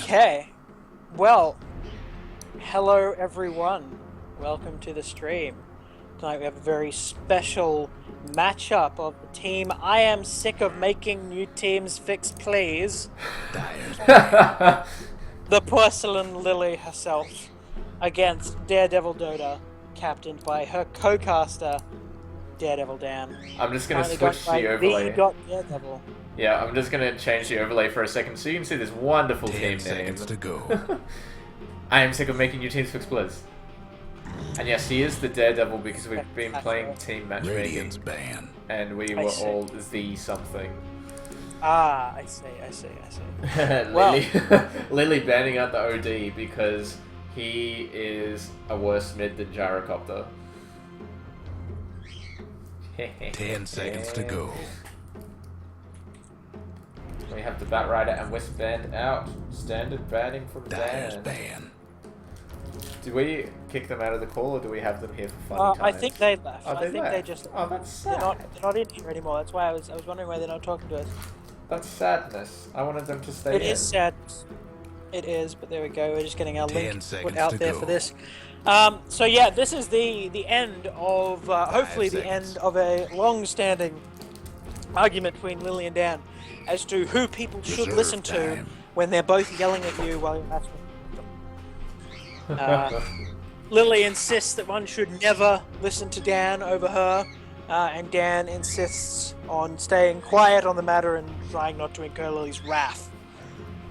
Okay, well, hello everyone. Welcome to the stream. Tonight we have a very special matchup of the team I am sick of making new teams fix please. The Porcelain Lily herself against Daredevil Dota, captained by her co-caster, Daredevil Dan. I'm just going to Currently switch going the by overlay. The.Daredevil. Yeah, I'm just going to change the overlay for a second so you can see this wonderful team 10 name. seconds to go. I am sick of making new teams fix Blizz. And yes, he is the Daredevil because we've been playing team Radiant's matchmaking. ban. And we were all the something. Ah, I see. Lily, Lily banning out the OD because he is a worse mid than Gyrocopter. 10 seconds to go. We have the Bat Rider and Wisp banned out. Standard banning from Dyer's Dan. ban. Do we kick them out of the call or do we have them here for fun? I think they left. Oh, I think left? they just. Oh, that's They're sad. not in here anymore. That's why I was wondering why they're not talking to us. That's sadness. I wanted them to stay It in. is sad. It is, but there we go. We're just getting our 10 link put seconds out to there go. for this. So yeah, this is the end of hopefully the seconds. end of a long-standing argument between Lily and Dan as to who people should Reserve listen to time. when they're both yelling at you while you're matching them. Lily insists that one should never listen to Dan over her, and Dan insists on staying quiet on the matter and trying not to incur Lily's wrath.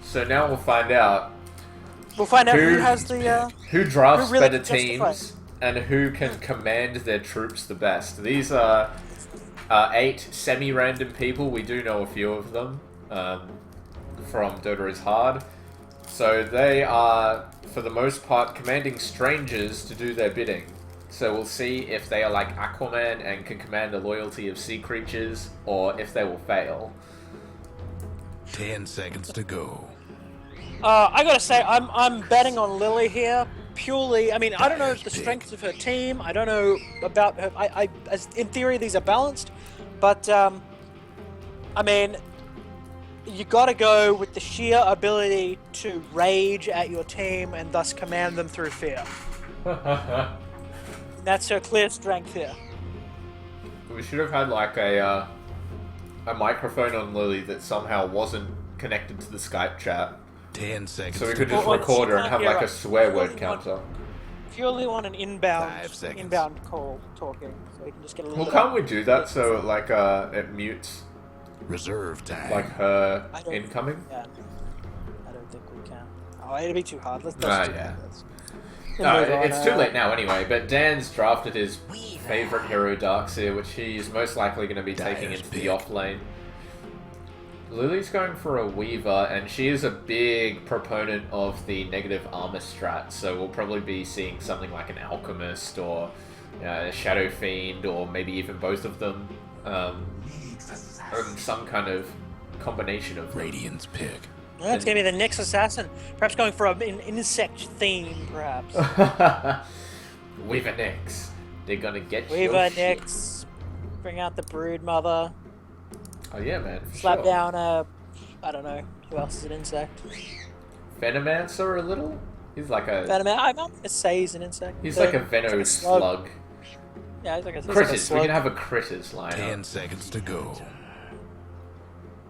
So now we'll find out We'll find out who Who- has the. who drafts Who really better justified? teams and who can command their troops the best. These are 8 semi-random people. We do know a few of them from Dota is Hard. So they are, for the most part, commanding strangers to do their bidding. So we'll see if they are like Aquaman and can command the loyalty of sea creatures, or if they will fail. 10 seconds to go. I gotta say, I'm betting on Lily here purely. I mean, I don't know the strength of her team. I don't know about her. In theory, these are balanced, but I mean, you gotta go with the sheer ability to rage at your team and thus command them through fear. That's her clear strength here. We should have had like a microphone on Lily that somehow wasn't connected to the Skype chat. 10 seconds So we to could go. just Well, record her and she have can't like hear a us. swear She word only wants- counter. Purely on an inbound 5 seconds. inbound call talking, so we can just get a little. Well, bit can't we do that so like it mutes Reserve time. like her I don't- incoming? Yeah, I don't think we can. Oh, it'd be too hard. Let's Ah, just do yeah. it. Let's No, move on, it's too late now anyway, but Dan's drafted his favorite hero, Darkseer, which he's most likely going to be taking Dyer's into the pick. off lane. Lily's going for a Weaver, and she is a big proponent of the negative armor strat, so we'll probably be seeing something like an Alchemist or a Shadow Fiend, or maybe even both of them, or some kind of combination of them. Radiant's pick. Yeah, it's gonna be the next assassin. Perhaps going for an insect theme, perhaps. Weaver Nyx. They're gonna get Weaver your shit. Nyx. Bring out the Brood Mother. Oh yeah, man. For Slap sure. down a. I don't know. Who else is an insect? Venomancer a little? He's like a... I'm not gonna say he's an insect. He's but like a it's Veno a slug. slug. Yeah, he's like a Critters. We slug. can have a Critters 10 lineup. seconds to go.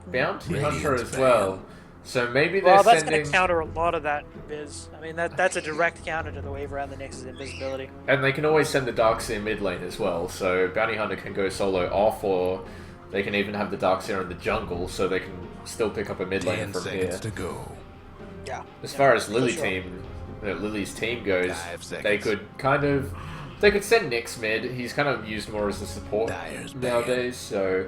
Bounty Radiant's Hunter as ban. well. So maybe they're Well, that's sending... gonna counter a lot of that Viz. I mean, that's a direct counter to the Weaver and the Nyx's invisibility. And they can always send the Darkseer mid lane as well. So Bounty Hunter can go solo off, or they can even have the Darkseer in the jungle, so they can still pick up a mid lane 10 from seconds here. to go. Yeah. As Yeah, far as for Lily's sure. team goes, 5 seconds. they could kind of... They could send Nyx mid. He's kind of used more as a support Dyer's ban. nowadays, so...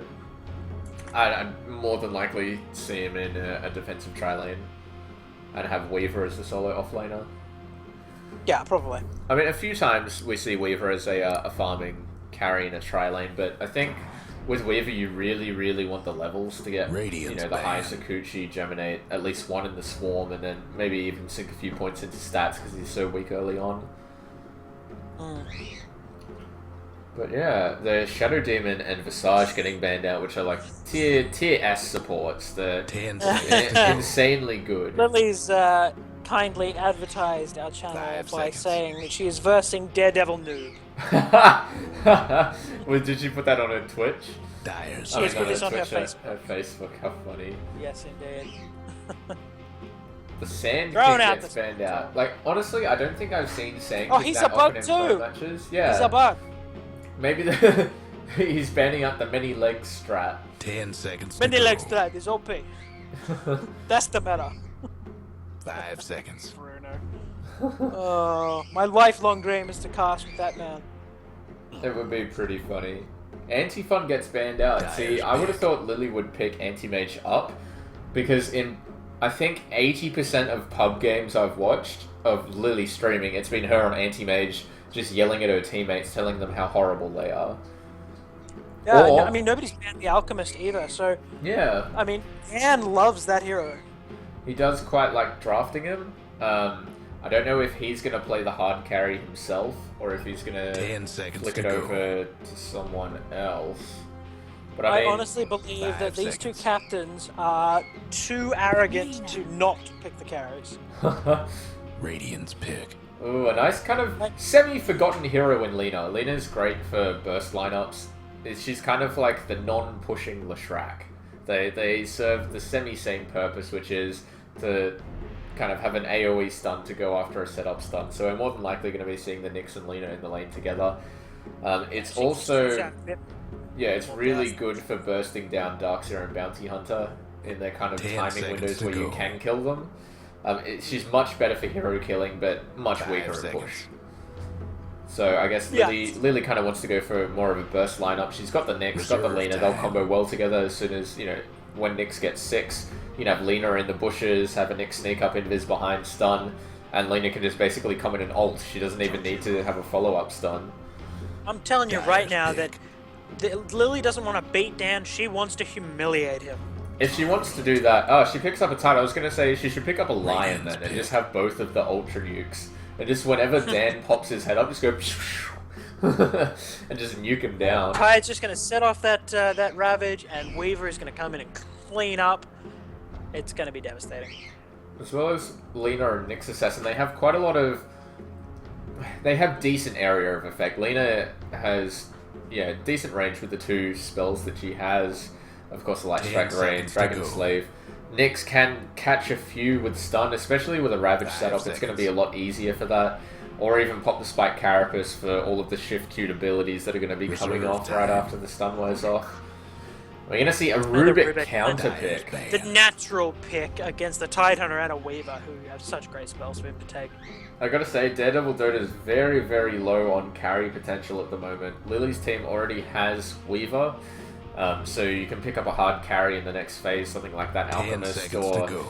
I'd more than likely see him in a defensive tri-lane and have Weaver as the solo offlaner. Yeah, probably. I mean, a few times we see Weaver as a farming carry in a tri-lane, but I think with Weaver you really, really want the levels to get, Radiant's the ban. high Sakuchi, Geminate, at least one in the Swarm, and then maybe even sink a few points into stats because he's so weak early on. But yeah, the Shadow Demon and Visage getting banned out, which are like tier S supports. They're 10 seconds to go. insanely good. Lily's kindly advertised our channel 5 by seconds. saying that she is versing Daredevil noob. Well, did you put that on her Twitch? Dyer's She has put not this her on her Twitch, Facebook. Her Facebook, how funny. Yes, indeed. The Sand Thrown King out gets the- banned out. Like, honestly, I don't think I've seen Sand Oh, King he's that a bug often in pro too. matches. Yeah. He's a bug. Maybe he's banning out the many leg strat. 10 seconds to Many go. legs straight is OP. That's the meta. 5 seconds. Bruno. Oh, my lifelong dream is to cast with that man. It would be pretty funny. Anti-Fun gets banned out. See, I would have thought Lily would pick Anti-Mage up, because in, I think, 80% of pub games I've watched of Lily streaming, it's been her on Anti-Mage just yelling at her teammates, telling them how horrible they are. Yeah, Or- I mean, nobody's banned the Alchemist either, so, Yeah, I mean, Anne loves that hero. he does quite like drafting him. I don't know if he's going to play the hard carry himself, or if he's going to 10 seconds flick to it go. over to someone else. But I I mean, honestly believe 5 that these seconds. two captains are too arrogant to not pick the carries. Radiant's pick. Ooh, a nice kind of semi-forgotten hero in Lina. Lina's great for burst lineups. She's kind of like the non-pushing Leshrac. They serve the semi-same purpose, which is to kind of have an AoE stun to go after a setup stun. So we're more than likely going to be seeing the Nyx and Lina in the lane together. It's also, yeah, it's really good for bursting down Darkseer and Bounty Hunter in their kind of 10 timing seconds windows to where you go. can kill them. She's much better for hero killing, but much 5 weaker at seconds. push. So I guess Yeah. Lily kind of wants to go for more of a burst lineup. She's got the Nyx, got the Reserve Lina. They'll time. combo well together as soon as, when Nyx gets 6, you can have Lina in the bushes, have a Nyx sneak up invis behind stun, and Lina can just basically come in and ult. She doesn't even need to have a follow-up stun. I'm telling you right Dyer's now pick. that Lily doesn't want to beat Dan, she wants to humiliate him. If she wants to do that, she picks up a Titan. I was going to say she should pick up a Lion Radiant's then, and pick. just have both of the Ultra Nukes. And just whenever Dan pops his head up, just go and just nuke him down. Tide's just going to set off that Ravage, and Weaver is going to come in and clean up. It's going to be devastating. As well as Lina and Nyx Assassin, they have quite a lot of... They have decent area of effect. Lina has, decent range with the 2 spells that she has. Of course, the Light 10 Strike Rain, seconds to Dragon go. Slave. Nyx can catch a few with stun, especially with a Ravage 5 setup. It's going to seconds. be a lot easier for that. Or even pop the Spike Carapace for all of the shift queued abilities that are going to be coming Reserve off right time. after the stun wears off. We're going to see a Rubik Rubik. counter Dyer's pick. ban. The natural pick against the Tidehunter and a Weaver, who have such great spells for him to take. I gotta say, Daredevil Dota is very, very low on carry potential at the moment. Lily's team already has Weaver, so you can pick up a hard carry in the next phase, something like that 10 Alchemist, seconds or to go.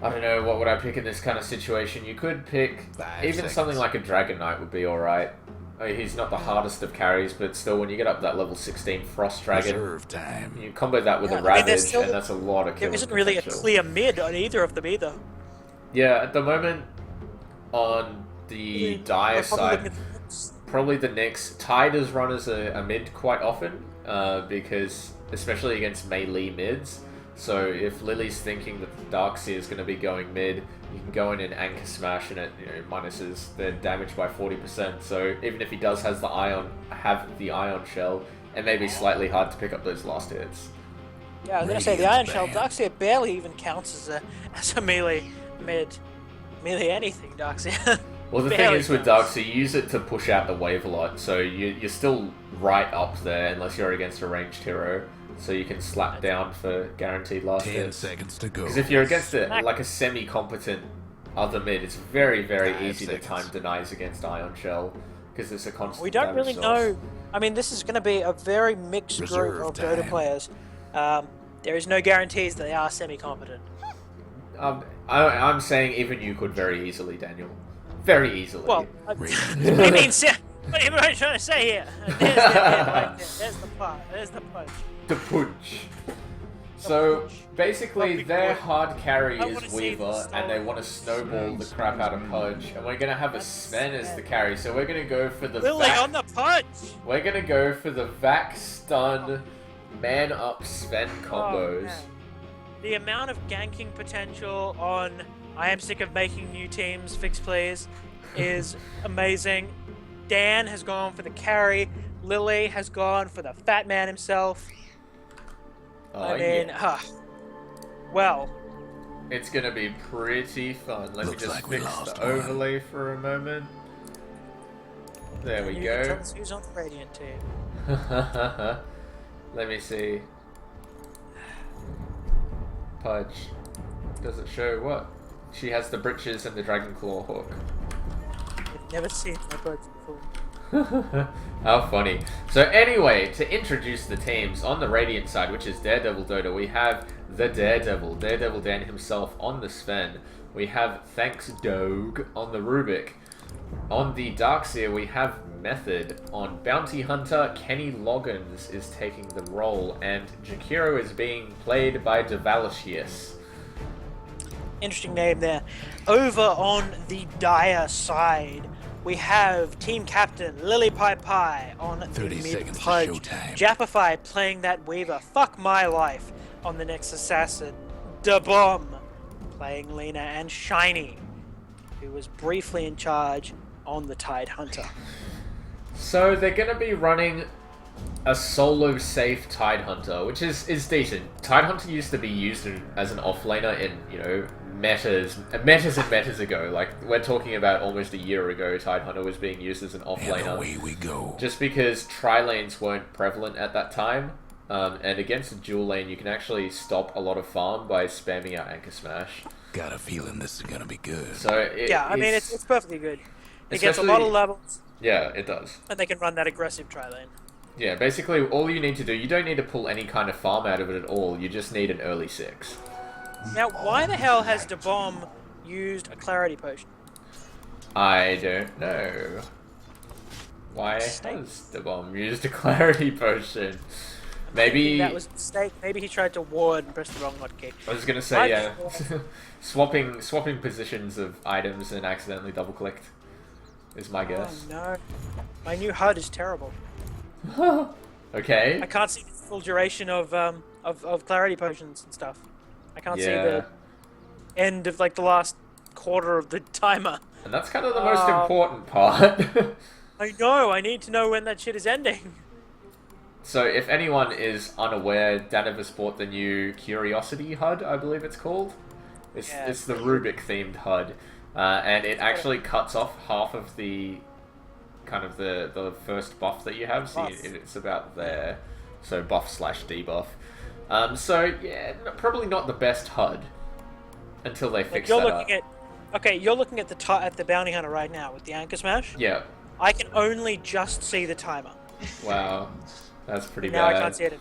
I don't know, what would I pick in this kind of situation? You could pick 5 even seconds. something like a Dragon Knight would be alright. He's not the hardest of carries, but still, when you get up to that level 16 Frost Dragon, Reserve time. you combo that with Yeah, a I mean, there's Ravage, still- and that's a lot of There killing isn't really a potential. clear mid on either of them either. Yeah, at the moment, on the Dire We're probably side, looking at the- probably the Nyx. Tide does run as a mid quite often, because especially against melee mids. So if Lily's thinking that the Darkseer is going to be going mid, you can go in and anchor smash, and it minuses their damage by 40%. So even if he does have the ion shell, it may be slightly hard to pick up those last hits. Yeah, I was going to say, the Iron Radiant's Shell, ban. Darkseer barely even counts as a melee mid. Melee anything, Darkseer. Well, the thing Barely is with counts. Darkseer, you use it to push out the wave a lot, so you're still right up there unless you're against a ranged hero. So you can slap down for guaranteed last 10 hits. seconds to go. Because if you're against like a semi-competent other mid, it's very, very 5 easy to seconds. time denies against Ion Shell, because it's a constant We don't damage really source. know. I mean, this is going to be a very mixed group Reserve of Dota time. players. There is no guarantees that they are semi-competent. I'm saying even you could very easily, Daniel. Very easily. Well, Radiant's what do you mean, what are you trying to say here? There's the bit right there. There's the part. There's the punch. to punch. So basically, Probably their good. hard carry I is wanna see Weaver, the and they want to snowball the crap out of Pudge, and we're gonna have a Sven as the carry. So we're gonna go for the Lily on the punch! We're gonna go for the Vac stun, man up Sven combos. Man. The amount of ganking potential on I am sick of making new teams fix plays is amazing. Dan has gone for the carry. Lily has gone for the fat man himself. Oh, I mean, yeah. Well, It's gonna be pretty fun. Let Looks me just like we fix lost the one. overlay for a moment. There we you go. can tell us who's on the Radiant team. Let me see. Pudge. Does it show what? She has the breeches and the dragon claw hook. I've never seen my birds before. How funny. So anyway, to introduce the teams, on the Radiant side, which is Daredevil Dota, we have the Daredevil, Daredevil Dan himself on the Sven. We have Thanks Doge on the Rubik. On the Darkseer, we have Method. On Bounty Hunter, Kenny Loggins is taking the role, and Jakiro is being played by Dvalletious. Interesting name there. Over on the Dire side, we have team captain Lilypiepie on the 30 mid seconds to Pudge. showtime. Jappify playing that Weaver. Fuck my life on the next assassin. Duhbom playing Lena, and Shiny, who was briefly in charge on the Tide Hunter. So they're going to be running a solo safe Tide Hunter, which is decent. Tide Hunter used to be used as an offlaner in, you know, metas and metas ago. Like, we're talking about almost a year ago, Tide Hunter was being used as an And offlaner. away we go. Just because tri-lanes weren't prevalent at that time. And against a dual lane, you can actually stop a lot of farm by spamming out Anchor Smash. Got a feeling this is gonna be good. So Yeah, I mean, it's perfectly good. It gets a lot of levels, Yeah, it does. and they can run that aggressive tri-lane. Yeah, basically all you need to do, you don't need to pull any kind of farm out of it at all, you just need an early 6. Now, why the hell has Duhbom used a clarity potion? I don't know. Why has Duhbom used a clarity potion? Maybe... That was a mistake. Maybe he tried to ward and pressed the wrong hotkey. I was gonna say, yeah. swapping positions of items and accidentally double-clicked is my guess. Oh no. My new HUD is terrible. Okay. I can't see the full duration of clarity potions and stuff. I can't see Yeah. the end of like the last quarter of the timer. And that's kind of the most important part. I know, I need to know when that shit is ending. So if anyone is unaware, Daniver's bought the new Curiosity HUD, I believe it's called. It's the Rubik themed HUD. And it actually cuts off half of the kind of the first buff that you have. So it's about there. So buff slash debuff. So yeah, probably not the best HUD until they fix You're that looking up. you're looking at the bounty hunter right now with the anchor smash. Yeah. I can only just see the timer. Wow. That's pretty Now bad. I can't see it.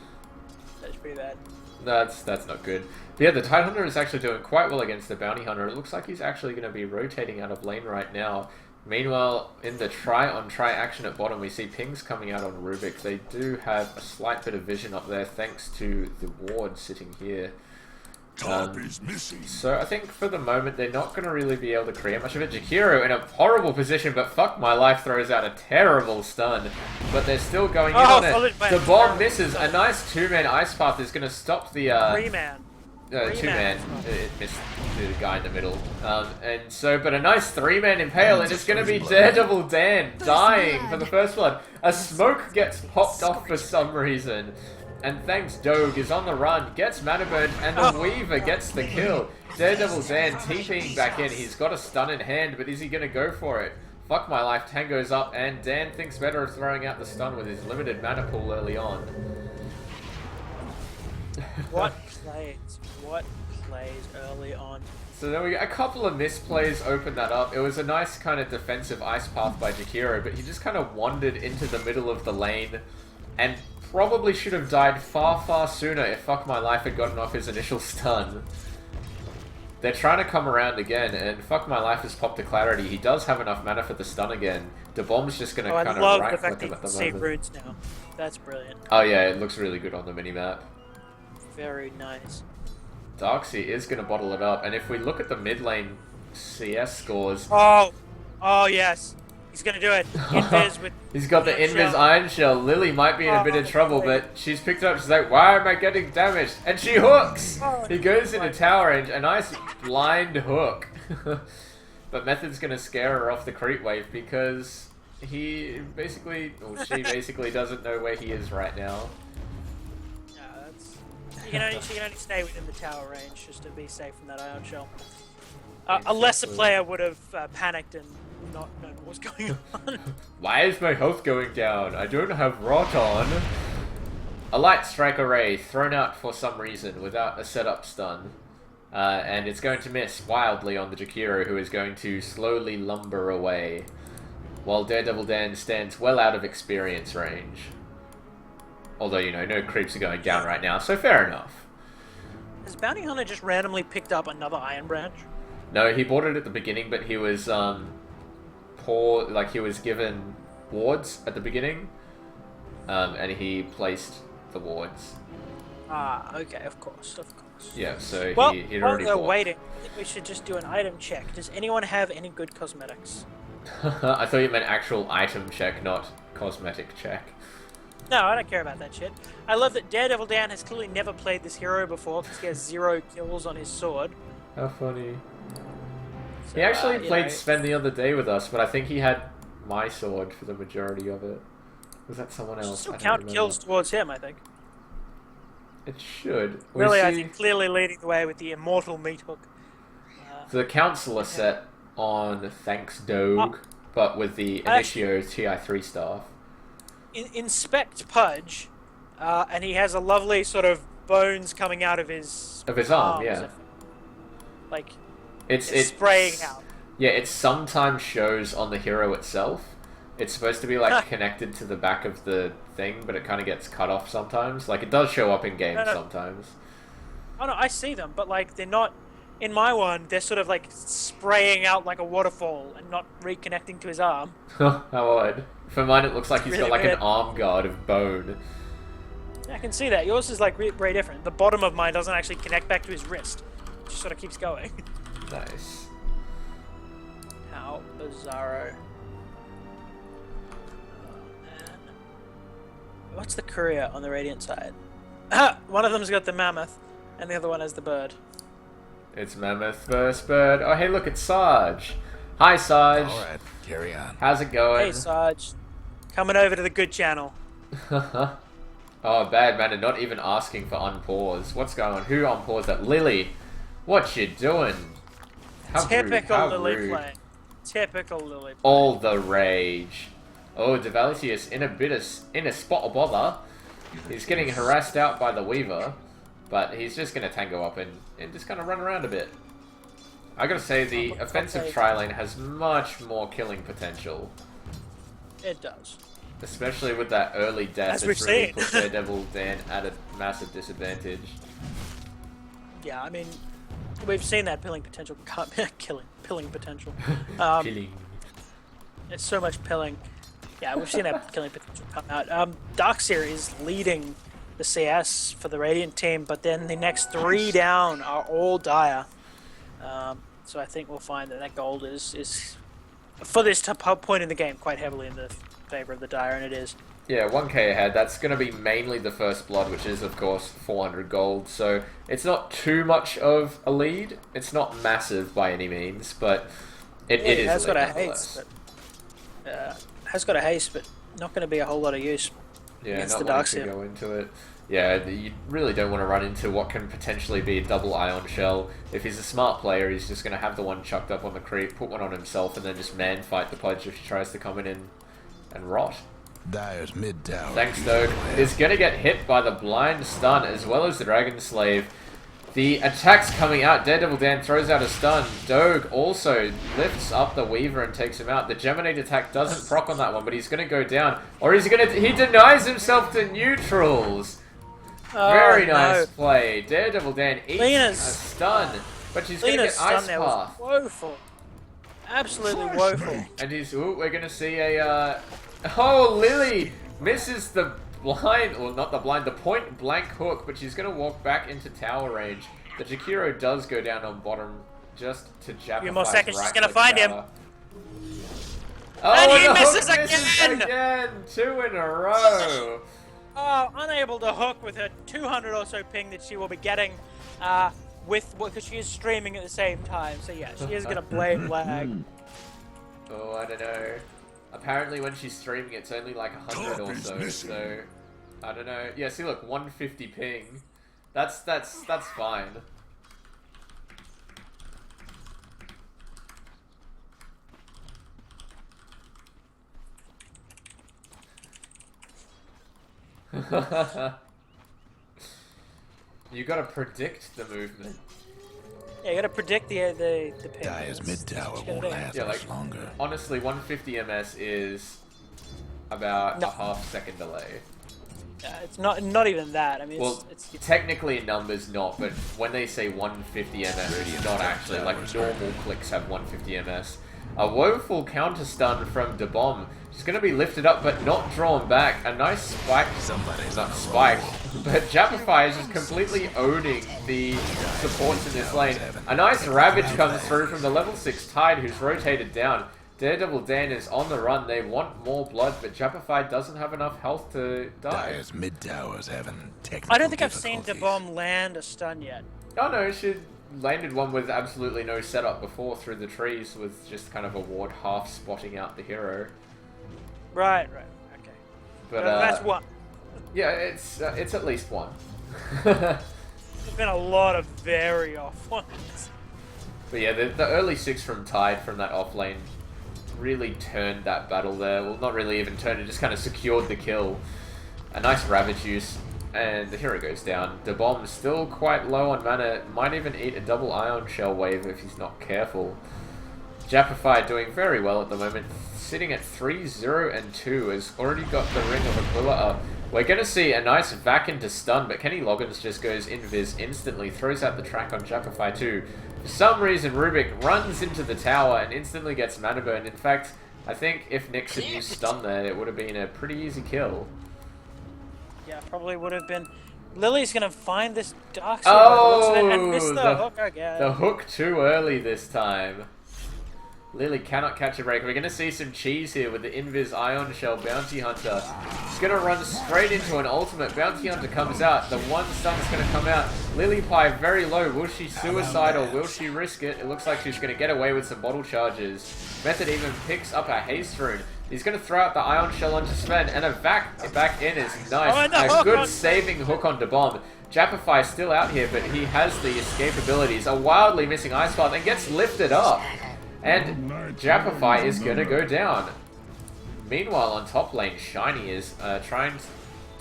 That's pretty bad. That's not good. But yeah, the Tide Hunter is actually doing quite well against the Bounty Hunter. It looks like he's actually going to be rotating out of lane right now. Meanwhile, in the try action at bottom, we see pings coming out on Rubik. They do have a slight bit of vision up there thanks to the ward sitting here. Top is missing. So I think for the moment they're not going to really be able to create much of it. Jakiro in a horrible position, but fuck my life throws out a terrible stun. But they're still going in on it. The bomb misses. A nice 2-man ice path is going to stop the 3-man. 2-man. It missed the guy in the middle. But a nice 3-man impale, and it's going to be Daredevil Dan dying for the first blood. A smoke gets popped off for some reason. And thanks Doge is on the run, gets mana burn, and the Weaver gets the kill. Daredevil Dan TPing back in. He's got a stun in hand, but is he going to go for it? Fuck my life, Tango's up, and Dan thinks better of throwing out the stun with his limited mana pool early on. What plays early on? So there we go. A couple of misplays opened that up. It was a nice kind of defensive ice path by Jakiro, but he just kind of wandered into the middle of the lane and probably should have died far sooner if Fuck My Life had gotten off his initial stun. They're trying to come around again, and Fuck My Life has popped a clarity. He does have enough mana for the stun again. Dvalletious just going to kind of right-click him at the Save moment. runes now. That's brilliant. Oh yeah, it looks really good on the minimap. Very nice. Darkseid is going to bottle it up, and if we look at the mid lane CS scores... Oh! Oh, yes. He's gonna do it. Invis with... He's got the Iron Invis Shell. Iron Shell. Lily might be in a bit of trouble, boy. but she's picked it up. She's like, why am I getting damaged? And she hooks! Oh, He goes into tower range. A nice blind hook. But Method's going to scare her off the creep wave because he basically... Well, she basically doesn't know where he is right now. Yeah, that's... She can only stay within the tower range just to be safe from that Iron Shell. A lesser player would have panicked and not known what was going on. Why is my health going down? I don't have rot on. A light strike array thrown out for some reason without a setup stun. And it's going to miss wildly on the Jakiro, who is going to slowly lumber away. While Daredevil Dan stands well out of experience range. Although, you know, no creeps are going down right now, so fair enough. Has Bounty Hunter just randomly picked up another Iron Branch? No, he bought it at the beginning, but he was poor. Like, he was given wards at the beginning, and he placed the wards. Ah, okay, of course. Yeah, so Well, he'd while already they're bought. waiting, I think we should just do an item check. Does anyone have any good cosmetics? I thought you meant actual item check, not cosmetic check. No, I don't care about that shit. I love that Daredevil Dan has clearly never played this hero before because he has 0 kills on his sword. How funny. So, He actually you played know, Sven the other day with us, but I think he had my sword for the majority of it. Was that someone else? still I don't count remember. kills towards him, I think. It should. We Really, I see think clearly leading the way with the immortal meat hook. the counselor set on Thanks Doge, but with the Initio TI3 staff. Inspect Pudge, and he has a lovely sort of bones coming out of his arm, yeah. Like, It's spraying out. Yeah, it sometimes shows on the hero itself. It's supposed to be like connected to the back of the thing, but it kind of gets cut off sometimes. Like, it does show up in game sometimes. Oh no, I see them, but like they're not. In my one, they're sort of like spraying out like a waterfall and not reconnecting to his arm. How odd. For mine, it looks like he's Really got like weird. an arm guard of bone. Yeah, I can see that. Yours is like very different. The bottom of mine doesn't actually connect back to his wrist. It just sort of keeps going. Nice. How bizarro. Oh, man. What's the courier on the Radiant side? One of them's got the mammoth, and the other one has the bird. It's Mammoth versus Bird. Oh, hey, look, it's Sarge. Hi, Sarge. Alright, carry on. How's it going? Hey, Sarge. Coming over to the good channel. Oh, bad man, and not even asking for unpause. What's going on? Who unpaused that? Lily, what you doing? How rude, Typical how Lily rude. play. Typical Lily play. All the rage. Oh, Dvalletious in a spot of bother. He's getting harassed out by the Weaver, but he's just gonna tango up and just kind of run around a bit. I gotta say, the offensive tri-lane has much more killing potential. It does. Especially with that early death, As we've it's really seen. put Daredevil Dan at a massive disadvantage. Yeah, I mean, we've seen that pilling potential. Pilling potential. Killing. It's so much pilling. Yeah, we've seen that killing potential come out. Darkseid is leading the CS for the Radiant team, but then the next 3 down are all Dire. So I think we'll find that gold is for this point in the game quite heavily in the favor of the Dire, and it is. Yeah, 1k ahead. That's going to be mainly the first blood, which is, of course, 400 gold. So it's not too much of a lead. It's not massive by any means, but it is has a got lead a haste, but has got a haste, but not going to be a whole lot of use. Yeah, against not the wanting to Darkseid. go into it. Yeah, you really don't want to run into what can potentially be a double ion shell. If he's a smart player, he's just going to have the one chucked up on the creep, put one on himself, and then just man fight the Pudge if he tries to come in and rot. Dyer's mid tower. Thanks, Doge. Is going to get hit by the blind stun as well as the Dragon Slave. The attack's coming out. Daredevil Dan throws out a stun. Doge also lifts up the Weaver and takes him out. The Geminate attack doesn't proc on that one, but he's going to go down. Or he denies himself to neutrals. Oh, Very nice no. play. Daredevil Dan eats Lena's- a stun, but she's going to Lena's get Ice stun there was Path. woeful. Absolutely woeful. And we're going to see a... Oh, Lily misses the blind, or not the blind, the point blank hook, but she's going to walk back into tower range. The Jakiro does go down on bottom just to Jappify's few more seconds, she's right gonna click find him. tower. And Oh, he the misses hook misses again! again! 2 in a row! Oh, unable to hook with her 200 or so ping that she will be getting because she is streaming at the same time. So yeah, she is going to blame lag. Oh, I don't know. Apparently when she's streaming it's only like 100 or so, so I don't know. Yeah, see look, 150 ping. That's fine. You gotta predict the movement. Yeah, you gotta predict the ping. Dire's mid tower won't last Yeah, much like, longer. honestly, 150 MS is about a half-second delay. It's not even that. I mean, Well, it's technically in numbers not, but when they say 150 MS, it's not actually. Like, normal clicks have 150 MS. A woeful counter stun from Duhbom. She's going to be lifted up, but not drawn back. A nice spike. Not spike. But Jappify is just completely owning the supports in this lane. A nice Ravage comes through from the level 6 Tide, who's rotated down. Daredevil Dan is on the run. They want more blood, but Jappify doesn't have enough health to die. Dire's mid tower's having technical I don't think I've seen difficulties. Dvalletious land a stun yet. Oh no, she landed one with absolutely no setup before through the trees with just kind of a ward half spotting out the hero. Right, okay. But That's one. yeah, it's at least one. There's been a lot of very off ones. But yeah, the early 6 from Tide from that off lane really turned that battle there. Well, not really even turned, it just kind of secured the kill. A nice Ravage use, and the hero goes down. Duhbom still quite low on mana, might even eat a double Ion Shell wave if he's not careful. Jappify doing very well at the moment, sitting at 3-0-2, has already got the Ring of Aquila up. We're going to see a nice vac into stun, but Kenny Loggins just goes invis instantly, throws out the track on Jappify too. For some reason, Rubik runs into the tower and instantly gets mana burn. In fact, I think if Nyx had used stun there, it would have been a pretty easy kill. Yeah, probably would have been. Lily's gonna find this dark Oh, and miss the hook again. The hook too early this time. Lily cannot catch a break. We're going to see some cheese here with the Invis Ion Shell Bounty Hunter. He's going to run straight into an ultimate. Bounty Hunter comes out. The one stun's going to come out. Lilypiepie very low. Will she suicide or will she risk it? It looks like she's going to get away with some bottle charges. Method even picks up a haste rune. He's going to throw out the Ion Shell onto Sven, and a vac back in is nice. Oh, a good saving hook on Duhbom. Jappify is still out here, but he has the escape abilities. A wildly missing Ice Path and gets lifted up. And Jappify is going to go down. Meanwhile, on top lane, Shiny is trying to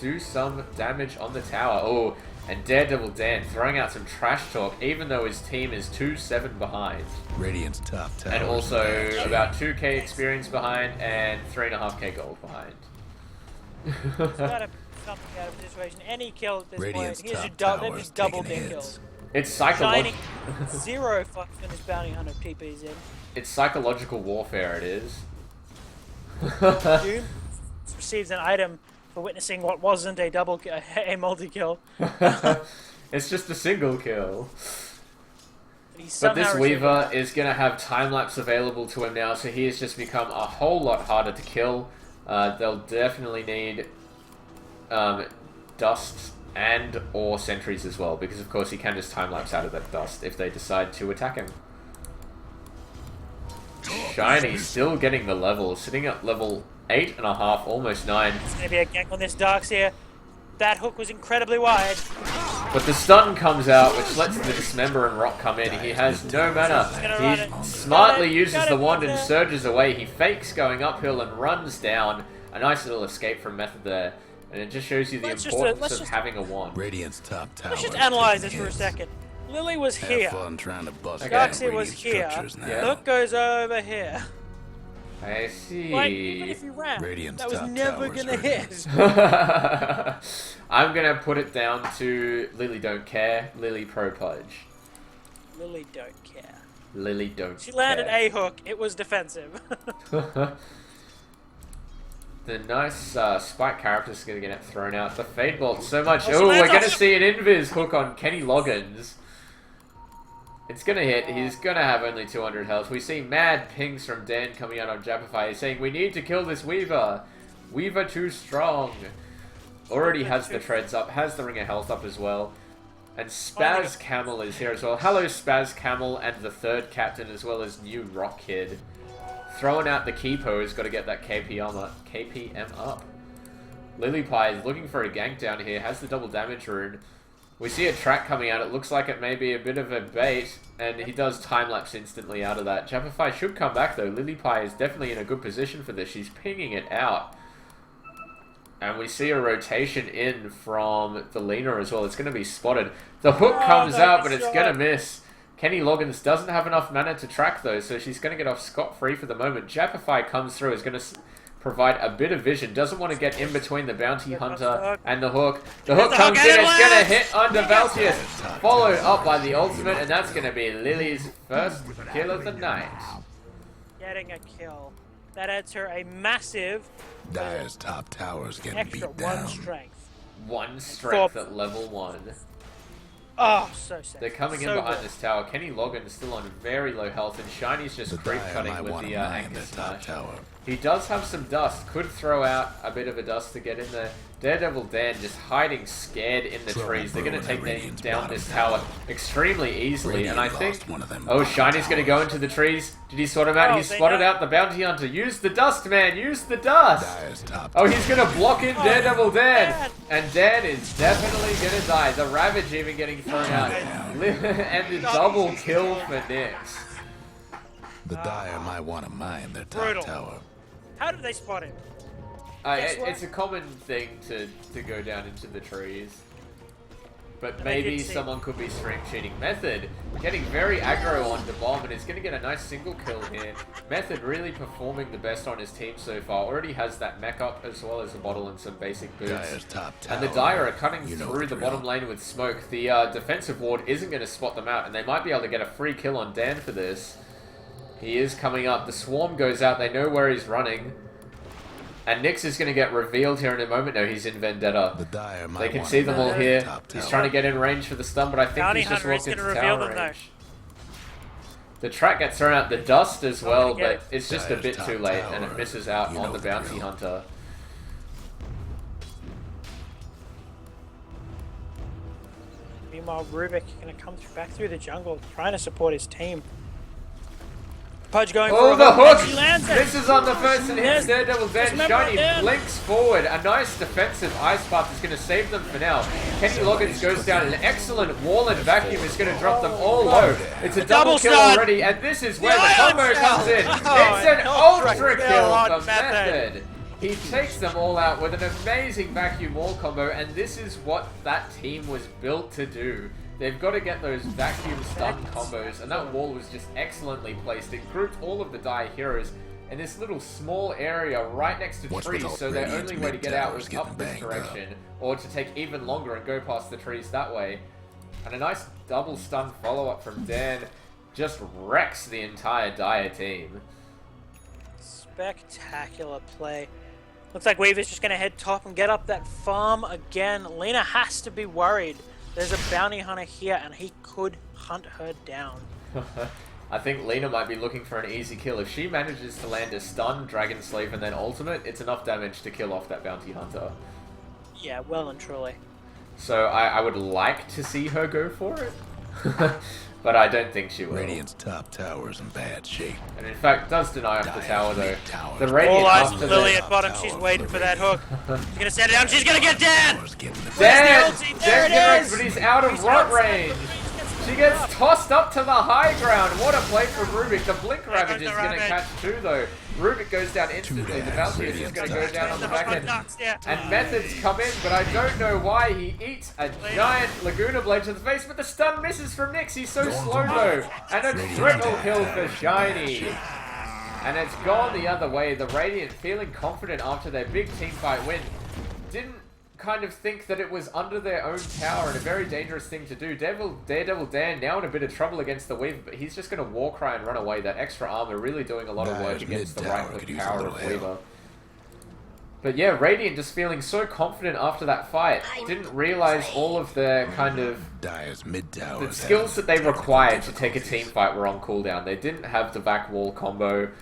do some damage on the tower. Oh, and Daredevil Dan throwing out some trash talk, even though his team is 2-7 behind. Radiant's top tower. And also about 2k experience behind and 3.5k gold behind. It's gotta be something out of the situation. Any kill at this Radiant's point, he's top they've tower's just double taking their hits. kills. It's Shiny, psychological. 0 fucks when his bounty hunter TP's in. It's psychological warfare. It is. Doom receives an item for witnessing what wasn't a a multi-kill. It's just a single kill. But But this Weaver is going to have time-lapse available to him now, so he has just become a whole lot harder to kill. They'll definitely need dust and or sentries as well, because of course he can just time-lapse out of that dust if they decide to attack him. Shiny still getting the level, sitting at level 8.5, almost 9. It's going to be a gank on this Darks here. That hook was incredibly wide. But the stun comes out, which lets the Dismember and Rock come in. He has no mana. He smartly uses the wand and surges away. He fakes going uphill and runs down. A nice little escape from Method there. And it just shows you the importance of having a wand. Radiant's top tower. Let's just analyze this for a second. Lily was here. Have fun trying to bust Darkseid down was radiant here. structures now. Yeah. Hook goes over here. I see. Like, even if you ran, Radiant's that was top never tower's gonna hurting. hit. I'm gonna put it down to Lily don't care, Lily pro pudge. Lily don't care. Lily don't She landed care. a hook. It was defensive. The nice spike character's going to get thrown out. The Fade Bolt so much. Oh, Oh, we're going to Samantha! see an invis hook on Kenny Loggins. It's going to hit. He's going to have only 200 health. We see mad pings from Dan coming out on Jappify. He's saying, we need to kill this Weaver. Weaver too strong. Already has the treads up. Has the ring of health up as well. And Spaz Camel is here as well. Hello, Spaz Camel and the third captain as well as new Rock Kid. Throwing out the Keepo has got to get that KPM up. Lilypiepie is looking for a gank down here. Has the double damage rune. We see a track coming out. It looks like it may be a bit of a bait. And he does time-lapse instantly out of that. Jappify should come back though. Lilypiepie is definitely in a good position for this. She's pinging it out. And we see a rotation in from the Lena as well. It's going to be spotted. The hook comes out, but it's going to miss. Kenny Loggins doesn't have enough mana to track though, so she's going to get off scot-free for the moment. Jappify comes through, is going to provide a bit of vision. Doesn't want to get in between the bounty hunter and the hook. The hook comes in, it's going to hit on Dvalletious. Followed up by the ultimate, and that's going to be Lily's first kill of the night. Getting a kill. That adds her a massive Dire's top tower's getting extra beat down. 1 strength. 1 strength at level 1. Oh, so sad. They're coming in behind this tower. Kenny Loggins still on very low health, and Shiny's just The creep Dire cutting might with want the to mine Anchor the top Smash. tower. He does have some dust. Could throw out a bit of a dust to get in there. Daredevil Dan just hiding scared in the Trouble trees. They're going to brewing take at Radiant's down bottom this tower. tower extremely easily. And I Radiant think... lost one of them Oh, bottom Shiny's going to go towers. into the trees. Did he sort him out? Oh, He they spotted know. out the bounty hunter. Use the dust, man. Use the dust. Dire's top Oh, he's going to block in Daredevil Dan. man. And Dan is definitely going to die. The Ravage even getting thrown out. And the double kill for Nyx. The Dire might want to mine their top Brutal. tower. How did they spot him? Guess what? It's a common thing to go down into the trees. But And maybe they did see- someone could be stream cheating. Method getting very aggro on Duhbom and is going to get a nice single kill here. Method really performing the best on his team so far. Already has that mech up as well as a bottle and some basic boots. Dire's top tower. And the Dire are cutting You know through the drill. bottom lane with smoke. The defensive ward isn't going to spot them out, and they might be able to get a free kill on Dan for this. He is coming up. The swarm goes out. They know where he's running. And Nyx is going to get revealed here in a moment. No, he's in Vendetta. The Dire might They can want see to them all mine here. their top He's tower. trying to get in range for the stun, but I think Bounty he's just Hunter is walked into gonna reveal tower them, though. range. The track gets thrown out. The dust as well, gonna get but it. it's just a Dire's bit top too late, and it tower. misses out You on know the the bounty drill. hunter. Meanwhile, Rubik going to come back through the jungle, trying to support his team. Pudge going for Oh, a the hook. hook! He lands it. This is on the first and hits. Yes. Daredevil Dan. Dismember Shiny Dan. blinks forward. A nice defensive ice path is going to save them for now. Kenny Loggins goes down. An excellent wall and vacuum is going to drop them all low. It's a double double kill stun. already, and this is where the ion combo shell. comes in. Oh, It's an an ultra ultra kill kill on for Method. Method. He takes them all out with an amazing vacuum wall combo, and this is what that team was built to do. They've got to get those vacuum stun combos, and that wall was just excellently placed. It grouped all of the Dire heroes in this little small area right next to What's trees, with all so their Radiant's only way to get out mid-towers was getting up this banged up? direction, or to take even longer and go past the trees that way. And a nice double stun follow-up from Dan just wrecks the entire Dire team. Spectacular play. Looks like Weaver's just going to head top and get up that farm again. Lena has to be worried. There's a bounty hunter here, and he could hunt her down. I think Lena might be looking for an easy kill. If she manages to land a stun, Dragon Slave, and then ultimate, it's enough damage to kill off that bounty hunter. Yeah, well and truly. So I would like to see her go for it, but I don't think she will. Radiant's top tower's in bad shape. And in fact, does deny off the Dire's tower though. mid-tower's The Radiant All eyes after on Lily the... at bottom. She's waiting for that hook. She's going to set it down. She's going to get Dan! tower's getting the Dan! Where's the ulti? Dan There it gets, is! but he's out of rot range. She gets tossed up to the high ground. What a play from Rubik. The Blink Ravage is the going to Ravage. catch two though. Rubik goes down instantly. The down. Dvalletious is going to go Radiant's down on the The back hook end. nuts, yeah. And Methods come in, but I don't know why. He eats a giant Laguna Blade to the face, but the stun misses from Nyx. He's so slow though. And a triple kill for Shiny. And it's gone the other way. The Radiant feeling confident after their big team fight win. Didn't kind of think that it was under their own tower and a very dangerous thing to do. Daredevil Dan now in a bit of trouble against the Weaver, but he's just going to Warcry and run away. That extra armor really doing a lot of work Dire's against the mid-tower right-click could use a power little of help. Weaver. But yeah, Radiant just feeling so confident after that fight. Didn't realize all of their kind of Dire's mid tower. the skills that they required to take a team fight were on cooldown. They didn't have the back wall combo.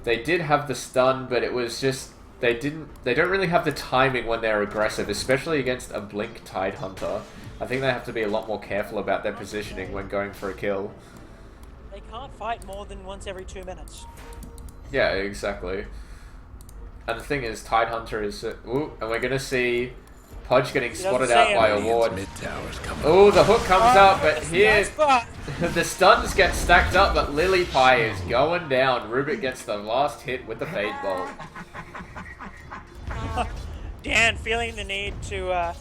They did have the stun, but it was just they don't really have the timing when they're aggressive, especially against a Blink Tidehunter. I think they have to be a lot more careful about their positioning when going for a kill. They can't fight more than once every 2 minutes. Yeah, exactly. And the thing is, Tidehunter is... ooh, and we're going to see Pudge getting spotted out by a ward. Oh, the hook comes out, but here the stuns get stacked up, but Lilypiepie is going down. Rubik gets the last hit with the Fade Bolt. Dan feeling the need to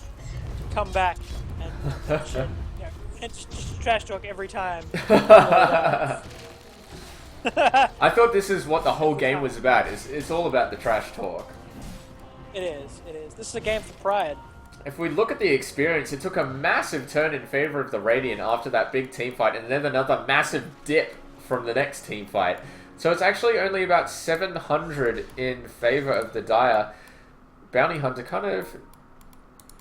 come back and trash talk every time. I thought this is what the whole game was about. It's all about the trash talk. It is. It is. This is a game for pride. If we look at the experience, it took a massive turn in favor of the Radiant after that big team fight, and then another massive dip from the next team fight. So it's actually only about 700 in favor of the Dire. Bounty Hunter kind of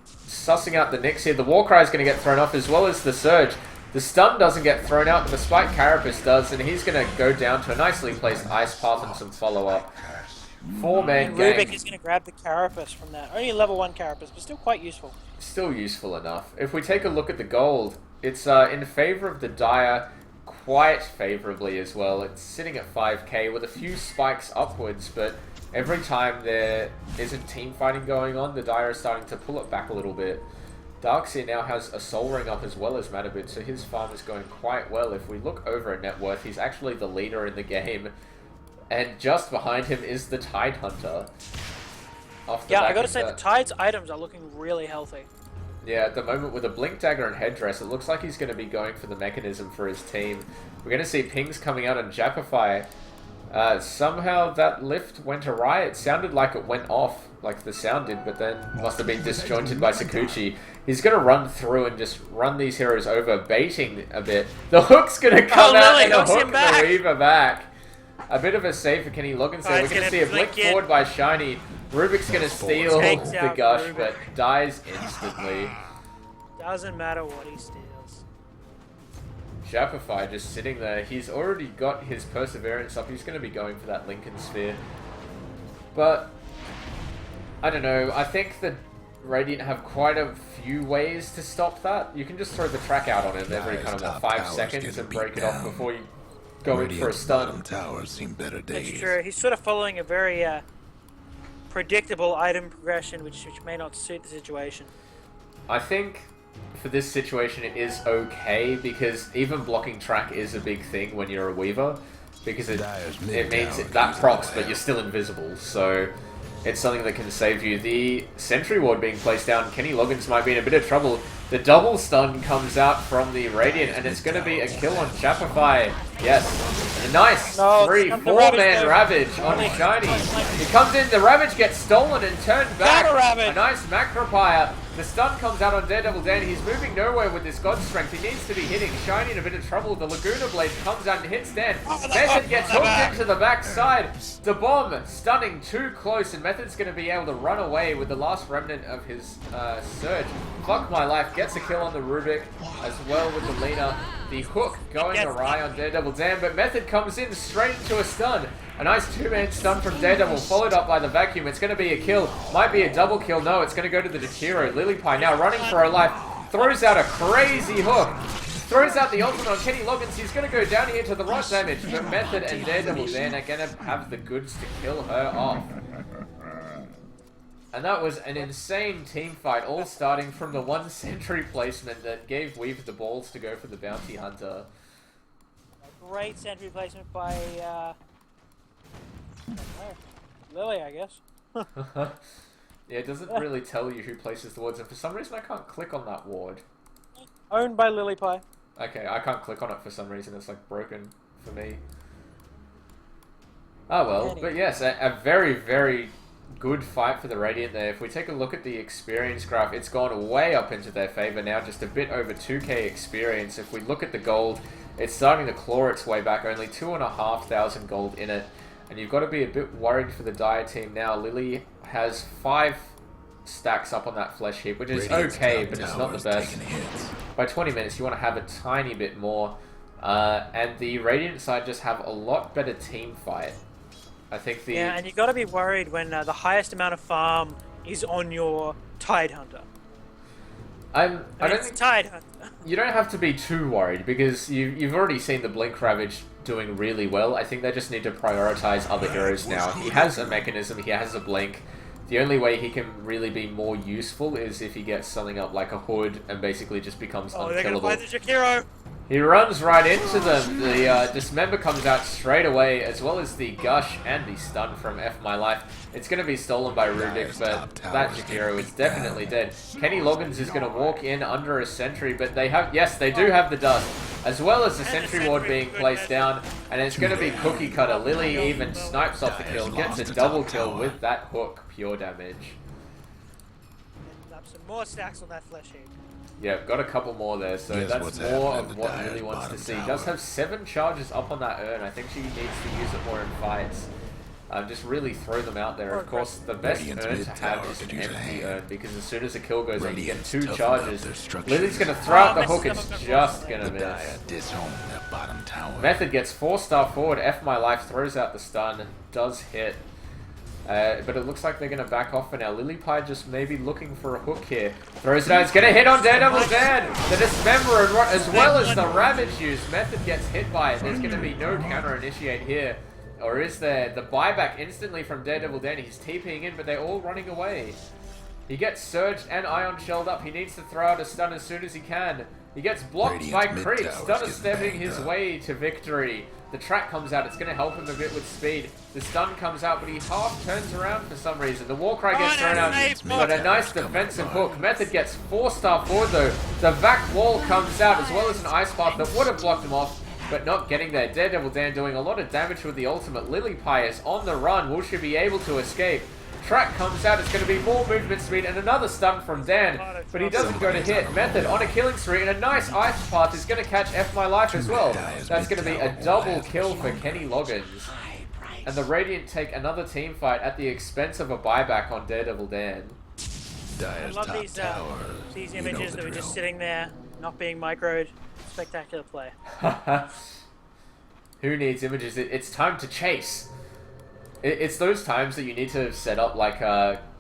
sussing out the nicks here. The Warcry is going to get thrown off as well as the Surge. The stun doesn't get thrown out, but the Spike Carapace does, and he's going to go down to a nicely placed Ice Path and some follow-up. 4-man gang. Rubik is going to grab the Carapace from that. Only level 1 Carapace, but still quite useful. Still useful enough. If we take a look at the gold, it's in favor of the Dire quite favorably as well. It's sitting at 5k with a few spikes upwards, but every time there isn't team fighting going on, the Dire is starting to pull it back a little bit. Darkseer now has a Soul Ring up as well as Manabit, so his farm is going quite well. If we look over at net worth, he's actually the leader in the game. And just behind him is the Tidehunter. Yeah, I gotta say, the Tide's items are looking really healthy. Yeah, at the moment with a Blink Dagger and Headdress, it looks like he's going to be going for the mechanism for his team. We're going to see pings coming out on Jappify. Somehow that lift went awry. It sounded like it went off, like the sound did, but then must have been disjointed by Sakuchi. He's going to run through and just run these heroes over, baiting a bit. The hook's going to come out and a hook the Reaver back. A bit of a save for Kenny Loggins there. We're going to see a blink forward by Shiny. Rubik's going to steal the Gush, but dies instantly. Doesn't matter what he steals. Jappify just sitting there. He's already got his Perseverance up. He's going to be going for that Lincoln Sphere. But, I don't know. I think the Radiant have quite a few ways to stop that. You can just throw the track out on him every kind of 5 seconds and break it off before you go in for a stun. That's true. He's sort of following a very predictable item progression, which may not suit the situation. I think for this situation it is okay, because even blocking track is a big thing when you're a Weaver, because it means that procs, but you're still invisible, so it's something that can save you. The Sentry Ward being placed down, Kenny Loggins might be in a bit of trouble. The double stun comes out from the Radiant, and it's going to be a kill on Jappify. Yes. A nice 3-4-man Ravage on Shiny. He comes in, the Ravage gets stolen and turned back. A nice Macropire. The stun comes out on Daredevil Dan. He's moving nowhere with this God Strength. He needs to be hitting. Shiny in a bit of trouble. The Laguna Blade comes out and hits Dan. Method gets hooked into the backside. Dvalletious stunning too close, and Method's going to be able to run away with the last remnant of his Surge. Fuck my life. Gets a kill on the Rubik as well with the Lina. The hook going awry on Daredevil Dan, but Method comes in straight into a stun. A nice 2-man stun from Daredevil, followed up by the Vacuum. It's going to be a kill. Might be a double kill. No, it's going to go to the Jakiro. Lilypiepie now running for her life. Throws out a crazy hook. Throws out the ultimate on Kenny Loggins. He's going to go down here to the rock damage. But Method and Daredevil Dan are going to have the goods to kill her off. And that was an insane team fight, all starting from the one sentry placement that gave Weaver the balls to go for the Bounty Hunter. A great sentry placement by Lily, I guess. Yeah, it doesn't really tell you who places the wards, and for some reason I can't click on that ward. Owned by Lilypiepie. Okay, I can't click on it for some reason. It's like broken for me. Oh well, but yes, a very, very good fight for the Radiant there. If we take a look at the experience graph, it's gone way up into their favor now, just a bit over 2k experience. If we look at the gold, it's starting to claw its way back, only 2,500 gold in it. And you've got to be a bit worried for the Dire team now. Lily has 5 stacks up on that flesh heap, which is okay, but it's not the best. By 20 minutes, you want to have a tiny bit more. And the Radiant side just have a lot better team fight. I think the... Yeah, and you've got to be worried when the highest amount of farm is on your Tide Hunter. I don't think... Tide Hunter. You don't have to be too worried, because you've already seen the Blink Ravage doing really well. I think they just need to prioritize other heroes now. He has a mechanism, he has a Blink. The only way he can really be more useful is if he gets something up like a Hood and basically just becomes unkillable. They're gonna find the Jakiro! He runs right into them. The Dismember comes out straight away, as well as the Gush and the Stun from F My Life. It's going to be stolen by Rudik, but that Jakiro is definitely dead. Kenny Loggins is going to walk in under a sentry, but they have, yes, they do have the dust, as well as the sentry ward being placed down, and it's going to be cookie cutter. Lily even snipes off the kill, gets a double kill with that hook, pure damage. Up some more stacks on that flesh heap. Yeah, got a couple more there, so that's more of what Lily wants to see. Does have 7 charges up on that urn. I think she needs to use it more in fights. Just really throw them out there. Of course, the best urn to have is an empty urn, because as soon as a kill goes on, you get 2 charges. Lily's going to throw out the hook, it's just going to miss. Method gets 4-star forward, F My Life throws out the stun, does hit. But it looks like they're going to back off for now. Lilypiepie just maybe looking for a hook here. Throws it out. It's going to hit on Daredevil Dan. The Dismember as well as the Ravage use. Method gets hit by it. There's going to be no counter initiate here. Or is there? The buyback instantly from Daredevil Dan. He's TPing in, but they're all running away. He gets surged and ion shelled up. He needs to throw out a stun as soon as he can. He gets blocked by Creep. Stunner stepping his way to victory. The track comes out, it's going to help him a bit with speed. The stun comes out, but he half turns around for some reason. The Warcry gets thrown out, but a nice defensive hook. Method gets 4-star forward though. The Vac Wall comes out, as well as an Ice Path that would have blocked him off, but not getting there. Daredevil Dan doing a lot of damage with the ultimate. Lilypiepie is on the run. Will she be able to escape? Track comes out, it's going to be more movement speed and another stun from Dan, but he doesn't go to hit. Method on a killing spree, and a nice Ice Path is going to catch F My Life as well. That's going to be a double kill for Kenny Loggins. And the Radiant take another team fight at the expense of a buyback on Daredevil Dan. I love these images that were just sitting there, not being microed. Spectacular play. Who needs images? It's time to chase. It's those times that you need to set up like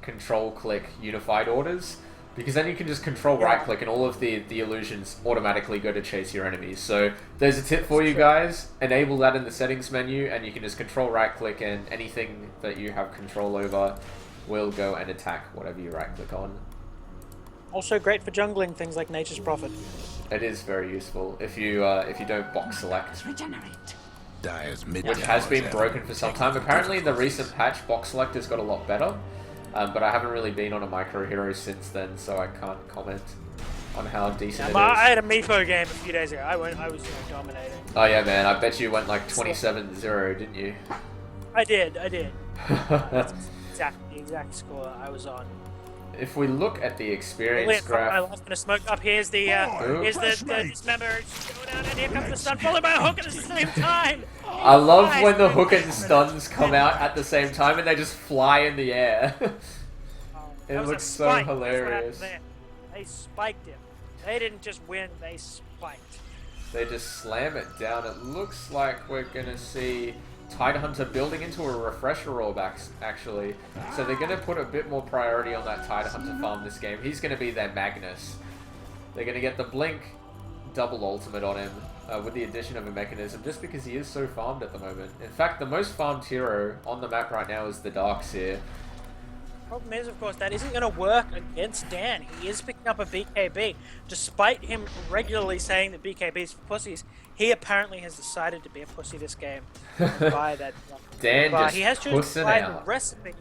control-click unified orders, because then you can just control right-click and all of the illusions automatically go to chase your enemies. So there's a tip for you guys. Enable that in the settings menu, and you can just control right-click, and anything that you have control over will go and attack whatever you right-click on. Also great for jungling things like Nature's Prophet. It is very useful if you don't box select. Which has been broken for some time. Apparently in the recent patch, box select has got a lot better, but I haven't really been on a micro hero since then, so I can't comment on how decent it is. I had a Meepo game a few days ago. I was dominating. Oh yeah, man, I bet you went like 27-0, didn't you? I did. That's the exact score I was on. If we look at the experience graph... I lost in a smoke up. Here's the Dismember. And here comes the stun, followed by a hook at the same time. I love when the hook and stuns come out at the same time and they just fly in the air. It looks so hilarious. They spiked him. They didn't just win, they spiked. They just slam it down. It looks like we're going to see Tide Hunter building into a refresher rollback, actually. So they're going to put a bit more priority on that Tide Hunter farm this game. He's going to be their Magnus. They're going to get the Blink double ultimate on him with the addition of a mechanism, just because he is so farmed at the moment. In fact, the most farmed hero on the map right now is the Darkseer. Problem is, of course, that isn't going to work against Dan. He is picking up a BKB. Despite him regularly saying that BKB is for pussies, he apparently has decided to be a pussy this game. Buy that. Dan just he has chosen to buy the out. recipe.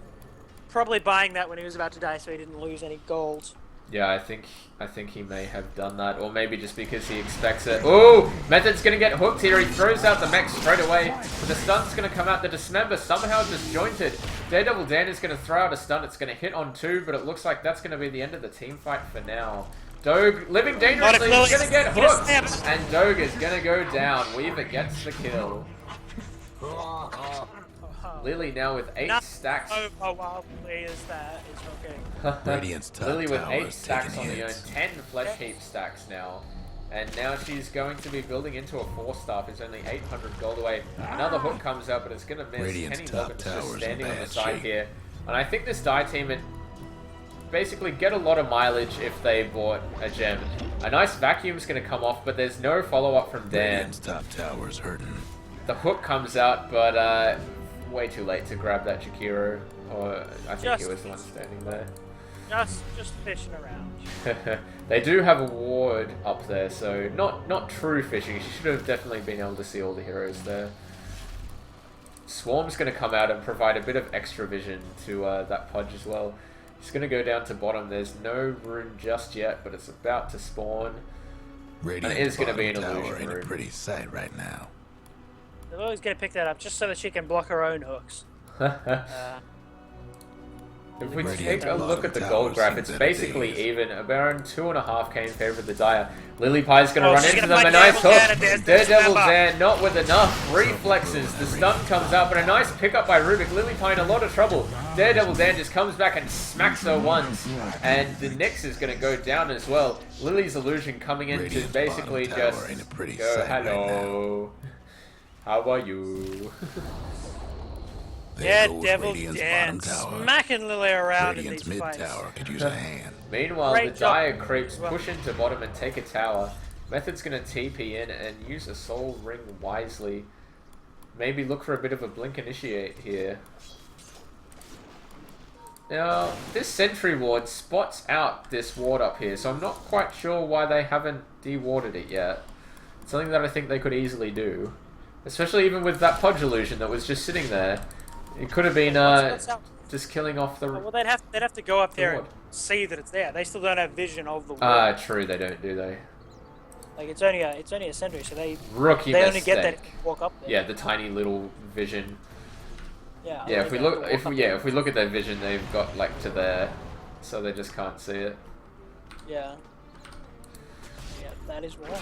Probably buying that when he was about to die so he didn't lose any gold. Yeah, I think he may have done that, or maybe just because he expects it. Oh, Method's gonna get hooked here. He throws out the mech straight away, but the stun's gonna come out. The Dismember somehow disjointed. Daredevil Dan is gonna throw out a stun. It's gonna hit on 2, but it looks like that's gonna be the end of the team fight for now. Doge living dangerously. He's gonna get hooked, and Doge is gonna go down. Weaver gets the kill. Lily now with 8 stacks. Oh, wow, is hooking. Radiant's top Lily with tower 8 is stacks taking on the own, hits. 10 flesh heap stacks now. And now she's going to be building into a 4-star. It's only 800 gold away. Another hook comes out, but it's going to miss. Radiant's Kenny top Loggins just tower's in standing on the bad side shape. here. And I think this die team would basically get a lot of mileage if they bought a gem. A nice vacuum's going to come off, but there's no follow-up from Dan. Radiant's top tower's hurting. The hook comes out, but way too late to grab that Jakiro. Or I think he was the one standing there. Just fishing around. They do have a ward up there, so not true fishing. She should have definitely been able to see all the heroes there. Swarm's going to come out and provide a bit of extra vision to that Pudge as well. He's going to go down to bottom. There's no rune just yet, but it's about to spawn. Radiant's it is gonna be an bottom illusion tower ain't a room. pretty sight right now. They're always going to pick that up just so that she can block her own hooks. If we Radiant take a look at the bottom gold tower graph, it's seems basically at a even. Around 2.5k in favor of the Dire. Lilypie's going to Oh, run she's into gonna them. A fight nice Daredevil hook. Dan, Daredevil remember. Dan, not with enough reflexes. The stun comes out, but a nice pickup by Rubik. Lilypie in a lot of trouble. Daredevil Dan just comes back and smacks her once. And the Nyx is going to go down as well. Lily's illusion coming in to Radiant's basically bottom tower just ain't a pretty go, sight right hello. How are you? There goes Daredevil Radiant's Dan, bottom tower. smacking Lily around in Radiant's these mid fights. tower could use a hand. Meanwhile, Great the job. Dire creeps Well- push into bottom and take a tower. Method's going to TP in and use a soul ring wisely. Maybe look for a bit of a blink initiate here. Now, this sentry ward spots out this ward up here, so I'm not quite sure why they haven't de-warded it yet. It's something that I think they could easily do. Especially even with that Pudge illusion that was just sitting there. It could have been What's out? just killing off the... Well, they'd have to go up there and ward. see that it's there. They still don't have vision of the wall. True, they don't, do they? Like it's only a sentry, so they Rookie only get that mistake. if you walk up there. Yeah, the tiny little vision. Yeah. Yeah, if we look, if we look. look at their vision, they've got like to there, so they just can't see it. Yeah. Yeah, that is wrong.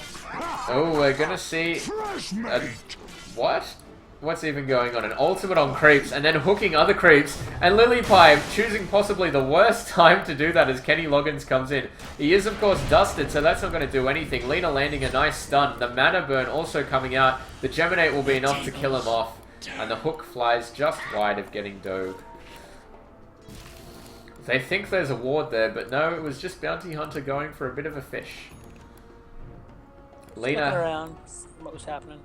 Oh, we're gonna see. What? What's even going on? An ultimate on creeps, and then hooking other creeps, and Lilypie choosing possibly the worst time to do that as Kenny Loggins comes in. He is, of course, dusted, so that's not going to do anything. Lena landing a nice stun. The mana burn also coming out. The Geminate will be enough to kill him off, and the hook flies just wide of getting Doge. They think there's a ward there, but no, it was just Bounty Hunter going for a bit of a fish. Looking Lena. around, what was happening?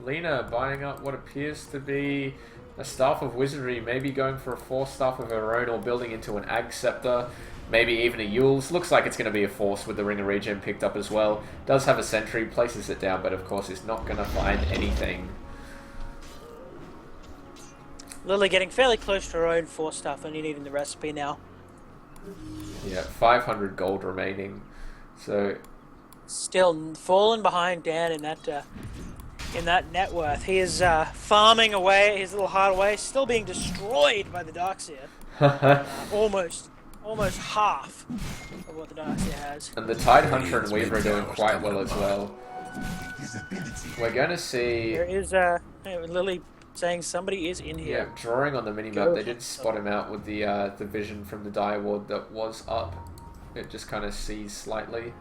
Lena buying up what appears to be a Staff of Wizardry, maybe going for a 4-staff of her own or building into an Ag Scepter, maybe even a Yule's. Looks like it's going to be a Force with the Ring of Regen picked up as well. Does have a Sentry, places it down, but of course is not going to find anything. Lily getting fairly close to her own 4-staff, only needing the recipe now. Yeah, 500 gold remaining. So, Still falling behind Dan in that net worth. He is farming away his little heart away, still being destroyed by the Darkseer. Almost half of what the Darkseer has. and the Tide Hunter and Weaver are doing quite well as well. We're going to see... There is Lily saying somebody is in Yeah, here. drawing on the minimap, they did spot him out with the vision from the Dire Ward that was up. It just kind of sees slightly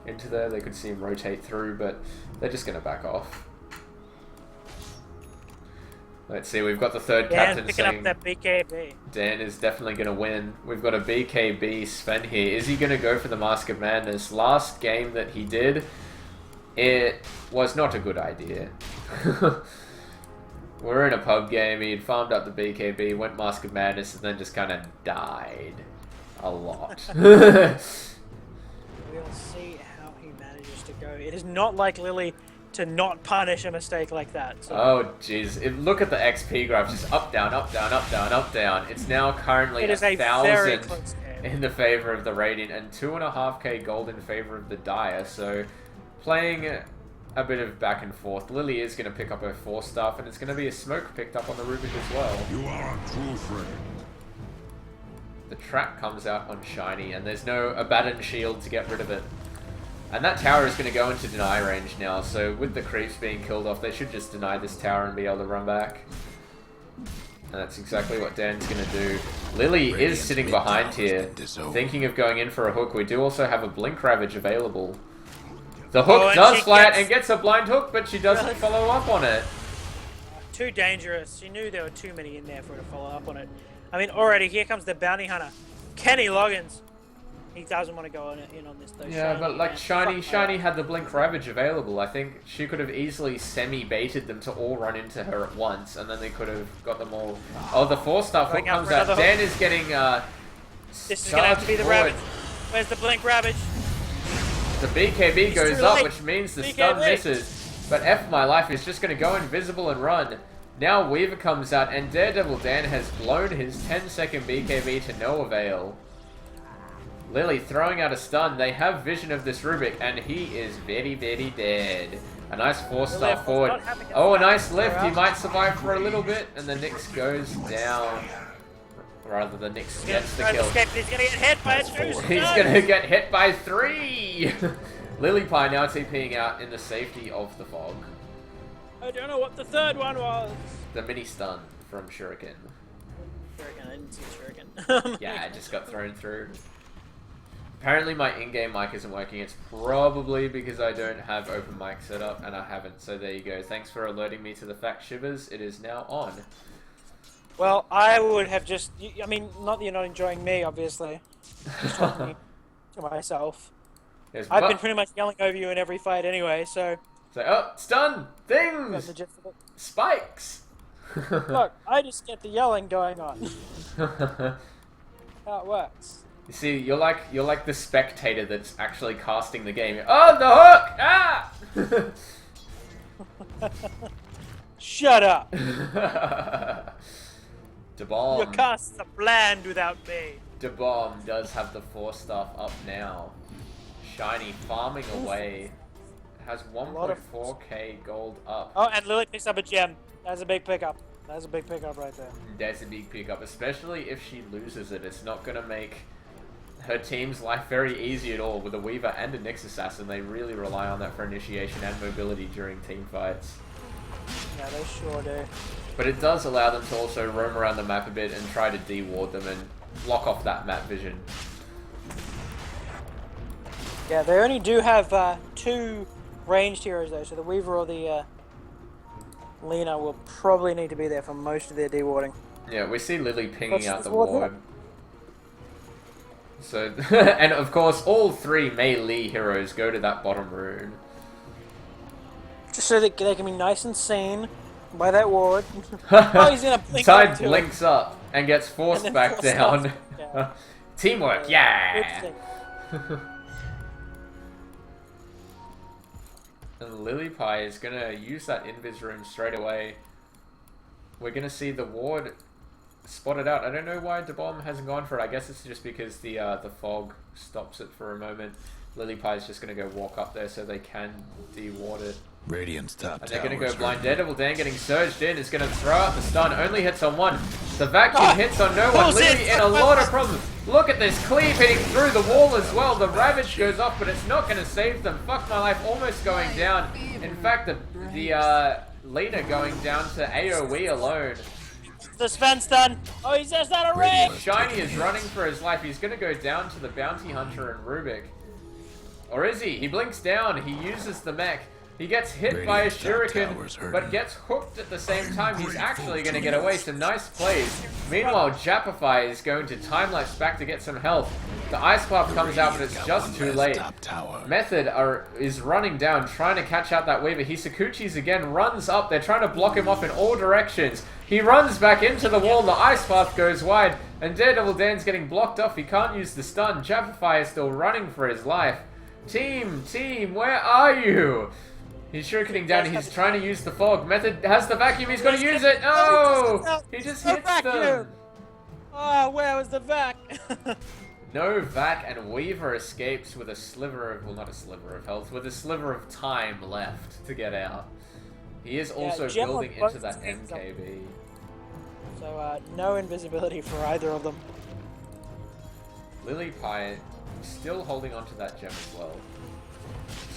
into there. They could see him rotate through, but they're just going to back off. Let's see, we've got the third Dan captain picking saying up that BKB. Dan is definitely going to win. We've got a BKB Sven here. Is he going to go for the Mask of Madness? Last game that he did, it was not a good idea. We're in a pub game, he had farmed up the BKB, went Mask of Madness, and then just kind of died. A lot. We'll see how he manages to go. It is not like Lily to not punish a mistake like that. So. Oh, jeez. Look at the XP graph, just up, down, up, down, up, down, up, down. It's now currently It is a very 1,000 close game. in the favor of the Radiant, and 2.5k gold in favor of the Dire, so playing a bit of back and forth. Lily is going to pick up her 4-staff, and it's going to be a smoke picked up on the Rubik as well. You are a true friend. The trap comes out on Shiny, and there's no Abaddon shield to get rid of it. And that tower is going to go into deny range now, so with the creeps being killed off, they should just deny this tower and be able to run back. And that's exactly what Dan's going to do. Lily is sitting behind here, thinking of going in for a hook. We do also have a Blink Ravage available. The hook does fly out and gets a blind hook, but she doesn't follow up on it. Too dangerous. She knew there were too many in there for her to follow up on it. I mean, already here comes the bounty hunter, Kenny Loggins. He doesn't want to go in on this though. Yeah, but like Shiny had the Blink Ravage available. I think she could have easily semi-baited them to all run into her at once, and then they could have got them all. Oh, the 4-star hook comes out. Dan is getting this is gonna have to be the Ravage. Where's the Blink Ravage? The BKB goes up, which means the stun misses. But F my life is just gonna go invisible and run. Now Weaver comes out, and Daredevil Dan has blown his 10-second BKB to no avail. Lily throwing out a stun. They have vision of this Rubik, and he is very, very dead. A nice 4-star forward. Oh, a nice lift. He might survive for a little bit, and the Nyx goes down. Rather, the Nyx gets the kill. He's gonna get hit by 2 stuns. He's gonna get hit by 3! Lilypiepie now TPing out in the safety of the fog. I don't know what the third one was. The mini stun from Shuriken. Shuriken, I didn't see Shuriken. Yeah, I just got thrown through. Apparently my in-game mic isn't working. It's probably because I don't have open mic set up, and I haven't. So there you go. Thanks for alerting me to the fact, Shivers. It is now on. Well, I would have just... I mean, not that you're not enjoying me, obviously. Just talking to myself. I've been pretty much yelling over you in every fight anyway, so... Oh, stun! Things! Spikes! Look, I just get the yelling going on. How it works. You see, you're like the spectator that's actually casting the game. Oh, the hook! Ah! Shut up! Dvalletious. Your casts are bland without me. Dvalletious does have the 4-star up now. Shiny farming away. Has 1.4k gold up. Oh, and Lily picks up a gem. That's a big pickup. That's a big pickup right there. That's a big pickup, especially if she loses it. It's not going to make her team's life very easy at all. With a Weaver and a Nyx Assassin, they really rely on that for initiation and mobility during team fights. Yeah, they sure do. But it does allow them to also roam around the map a bit and try to de-ward them and block off that map vision. Yeah, they only do have 2 ranged heroes though, so the Weaver or the Lena will probably need to be there for most of their de-warding. Yeah, we see Lily pinging out the ward. So, and of course, all 3 melee heroes go to that bottom rune. Just so that they can be nice and seen by that ward. Oh, he's gonna blink Tide blinks up and gets forced back down. Yeah. Teamwork, yeah! And Lilypiepie is gonna use that invis rune straight away. We're gonna see the ward spotted out. I don't know why Duhbom hasn't gone for it. I guess it's just because the fog stops it for a moment. Lilypiepie is just gonna go walk up there so they can de-ward it. Radiant's top and they're gonna go blind. Daredevil Dan getting surged in is gonna throw out the stun. Only hits on one. The vacuum hits on no one. Lily in a lot of problems. Look at this cleave hitting through the wall as well. The Ravage goes off, but it's not gonna save them. Fuck my life, almost going down. In fact, the Lena going down to AoE alone. The Sven stun. Oh, he's just out of range. Shiny is running for his life. He's gonna go down to the Bounty Hunter and Rubik. Or is he? He blinks down. He uses the mech. He gets hit by a shuriken, but gets hooked at the same time. He's actually going to get away. Some nice plays. Meanwhile, Jappify is going to time-lapse back to get some health. The Ice Cloud comes out, but it's just too late. Method is running down, trying to catch out that Weaver. Hisakuchi's again, runs up. They're trying to block him off in all directions. He runs back into the wall. The Ice Path goes wide, and Daredevil Dan's getting blocked off. He can't use the stun. Jappify is still running for his life. Team, where are you? He's shurikening down, he's trying to use the fog. Method has the vacuum, he's going to use it! Oh! He just hits them! Oh, where was the vac? No vac, and Weaver escapes with a sliver of, well, not a sliver of health, with a sliver of time left to get out. He is also building into that MKB. So, no invisibility for either of them. Lilypiepie still holding on to that gem as well.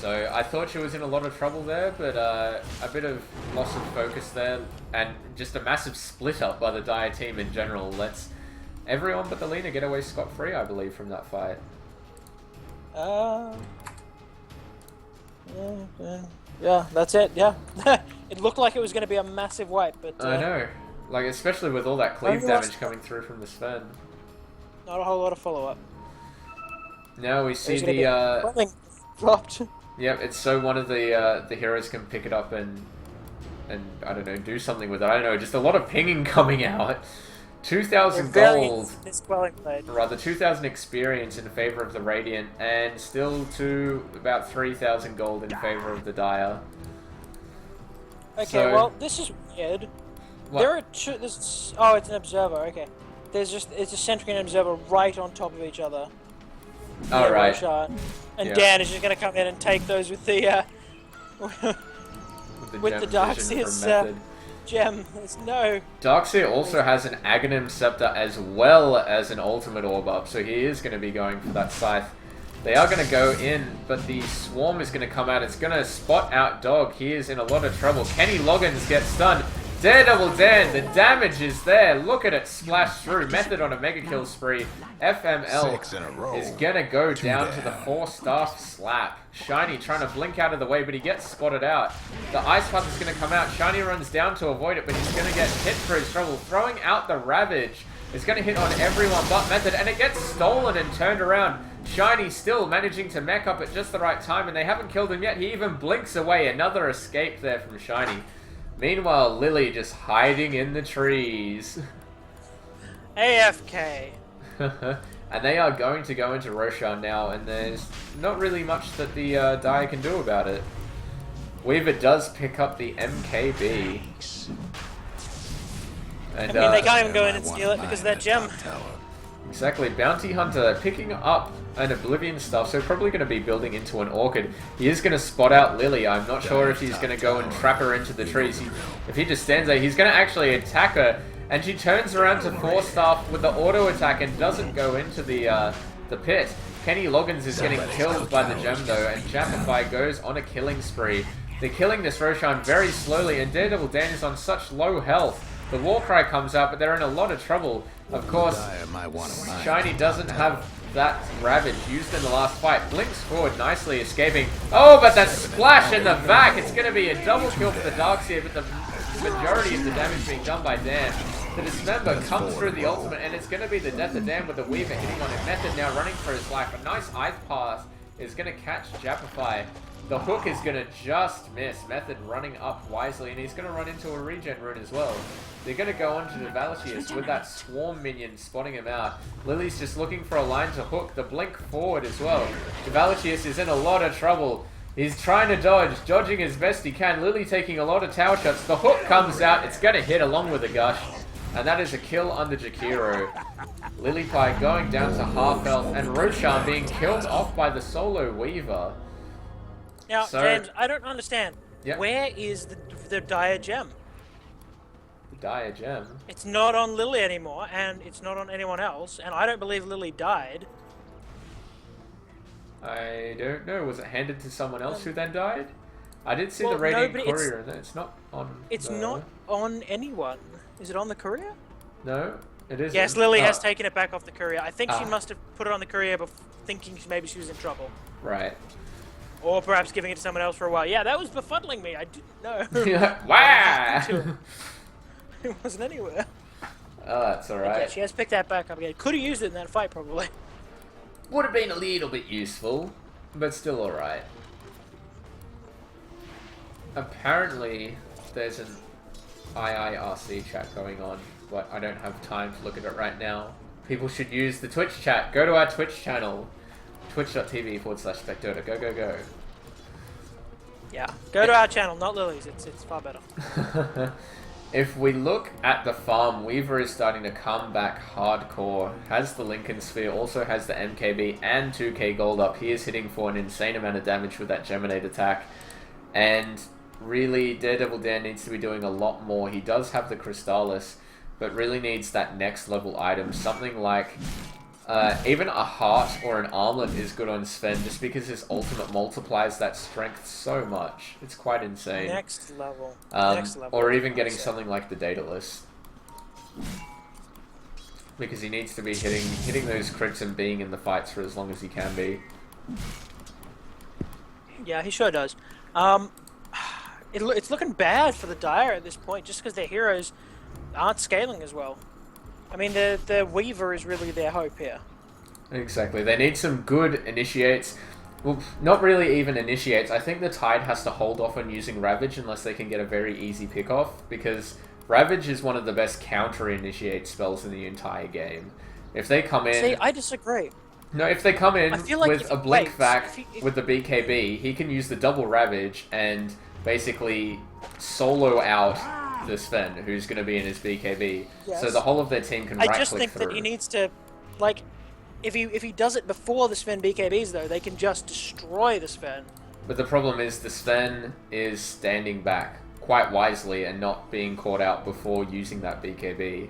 So I thought she was in a lot of trouble there, but a bit of loss of focus there. and just a massive split up by the Dire team in general lets everyone but the Lena get away scot-free, I believe, from that fight. Yeah, that's it. Yeah, it looked like it was going to be a massive wipe, but I know, like especially with all that cleave damage coming through from the Sven. Not a whole lot of follow-up. Now we see the dropped. Yep, it's so one of the heroes can pick it up and I don't know, do something with it. I don't know, just a lot of pinging coming out. 2,000 gold, rather 2,000 experience in favor of the Radiant, and still to about 3,000 gold in favor of the Dire. Okay, so, well, this is weird. What? There are two. Oh, it's an observer. Okay, it's a sentry and an observer right on top of each other. Oh, right. Roshan. And yeah. Dan is just going to come in and take those with the with the Darkseer's gem. No. Darkseer also has an Aghanim Scepter as well as an Ultimate Orb up, so he is going to be going for that Scythe. They are going to go in, but the Swarm is going to come out. It's going to spot out Dog. He is in a lot of trouble. Kenny Loggins gets stunned. Daredevil Dan, the damage is there. Look at it splash through. Method on a mega kill spree. FML is gonna go down to the 4-star slap. Shiny trying to blink out of the way, but he gets spotted out. The Ice Path is gonna come out. Shiny runs down to avoid it, but he's gonna get hit for his trouble. Throwing out the Ravage is gonna hit on everyone but Method, and it gets stolen and turned around. Shiny still managing to mech up at just the right time, and they haven't killed him yet. He even blinks away. Another escape there from Shiny. Meanwhile, Lily just hiding in the trees. AFK. And they are going to go into Roshan now, and there's not really much that the Dire can do about it. Weaver does pick up the MKB. And, I mean, they can't even go in and steal it because of that gem. Exactly. Bounty Hunter picking up an Oblivion stuff, so probably going to be building into an Orchid. He is going to spot out Lily. I'm not sure if he's going to go and trap her into the trees. If he just stands there, he's going to actually attack her. And she turns around to 4-staff with the auto attack and doesn't go into the pit. Kenny Loggins is getting killed by the gem though, and Jappify goes on a killing spree. They're killing this Roshan very slowly, and Daredevil Dan is on such low health. The Warcry comes out, but they're in a lot of trouble. Of course, Shiny doesn't have that Ravage used in the last fight. Blinks forward nicely, escaping. Oh, but that splash in the back! It's going to be a double kill for the Darkseer, but the majority of the damage being done by Dan. The Dismember comes through the ultimate, and it's going to be the death of Dan with the Weaver hitting on him. Method now running for his life. A nice Ice Pass is going to catch Jappify. The hook is going to just miss. Method running up wisely, and he's going to run into a regen rune as well. They're going to go on to Dvalletious with that Swarm minion spotting him out. Lily's just looking for a line to hook. The blink forward as well. Dvalletious is in a lot of trouble. He's trying to dodge, dodging as best he can. Lily taking a lot of tower shots. The hook comes out. It's going to hit along with a gush. And that is a kill under Jakiro. Lilypiepie going down to half health. And Roshan being killed off by the solo Weaver. Now, James, I don't understand. Yep. Where is the Dire Gem? The Dire Gem? It's not on Lily anymore, and it's not on anyone else, and I don't believe Lily died. I don't know. Was it handed to someone else who then died? I did see the Radiant Courier, and it's not on. It's not on anyone. Is it on the courier? No, it isn't. Yes, Lily has taken it back off the courier. I think she must have put it on the courier thinking maybe she was in trouble. Right. Or perhaps giving it to someone else for a while. Yeah, that was befuddling me. I didn't know. Wow! It wasn't anywhere. Oh, that's alright. Yeah, she has picked that back up again. Could have used it in that fight, probably. Would have been a little bit useful, but still alright. Apparently, there's an IIRC chat going on, but I don't have time to look at it right now. People should use the Twitch chat. Go to our Twitch channel. Twitch.tv/Spectre. Go, go, go. Yeah, go to our channel, not Lily's. It's far better. If we look at the farm, Weaver is starting to come back hardcore. Has the Lincoln Sphere, also has the MKB and 2k gold up. He is hitting for an insane amount of damage with that Geminate attack. And really, Daredevil Dan needs to be doing a lot more. He does have the Crystallis, but really needs that next level item. Something like Even a heart or an armlet is good on Sven just because his ultimate multiplies that strength so much. It's quite insane. Next level. Or even getting something like the Daedalus. Because he needs to be hitting those crits and being in the fights for as long as he can be. Yeah, he sure does. It's looking bad for the Dire at this point, just because their heroes aren't scaling as well. I mean, the Weaver is really their hope here. Exactly. They need some good initiates. Well, not really even initiates. I think the Tide has to hold off on using Ravage unless they can get a very easy pick-off, because Ravage is one of the best counter-initiate spells in the entire game. If they come in... See, I disagree. No, if they come in with a Blink Vac with the BKB, he can use the double Ravage and basically solo out the Sven, who's going to be in his BKB. Yes. So the whole of their team can right-click through. I just think that he needs to, like, if he does it before the Sven BKBs, though, they can just destroy the Sven. But the problem is the Sven is standing back quite wisely and not being caught out before using that BKB.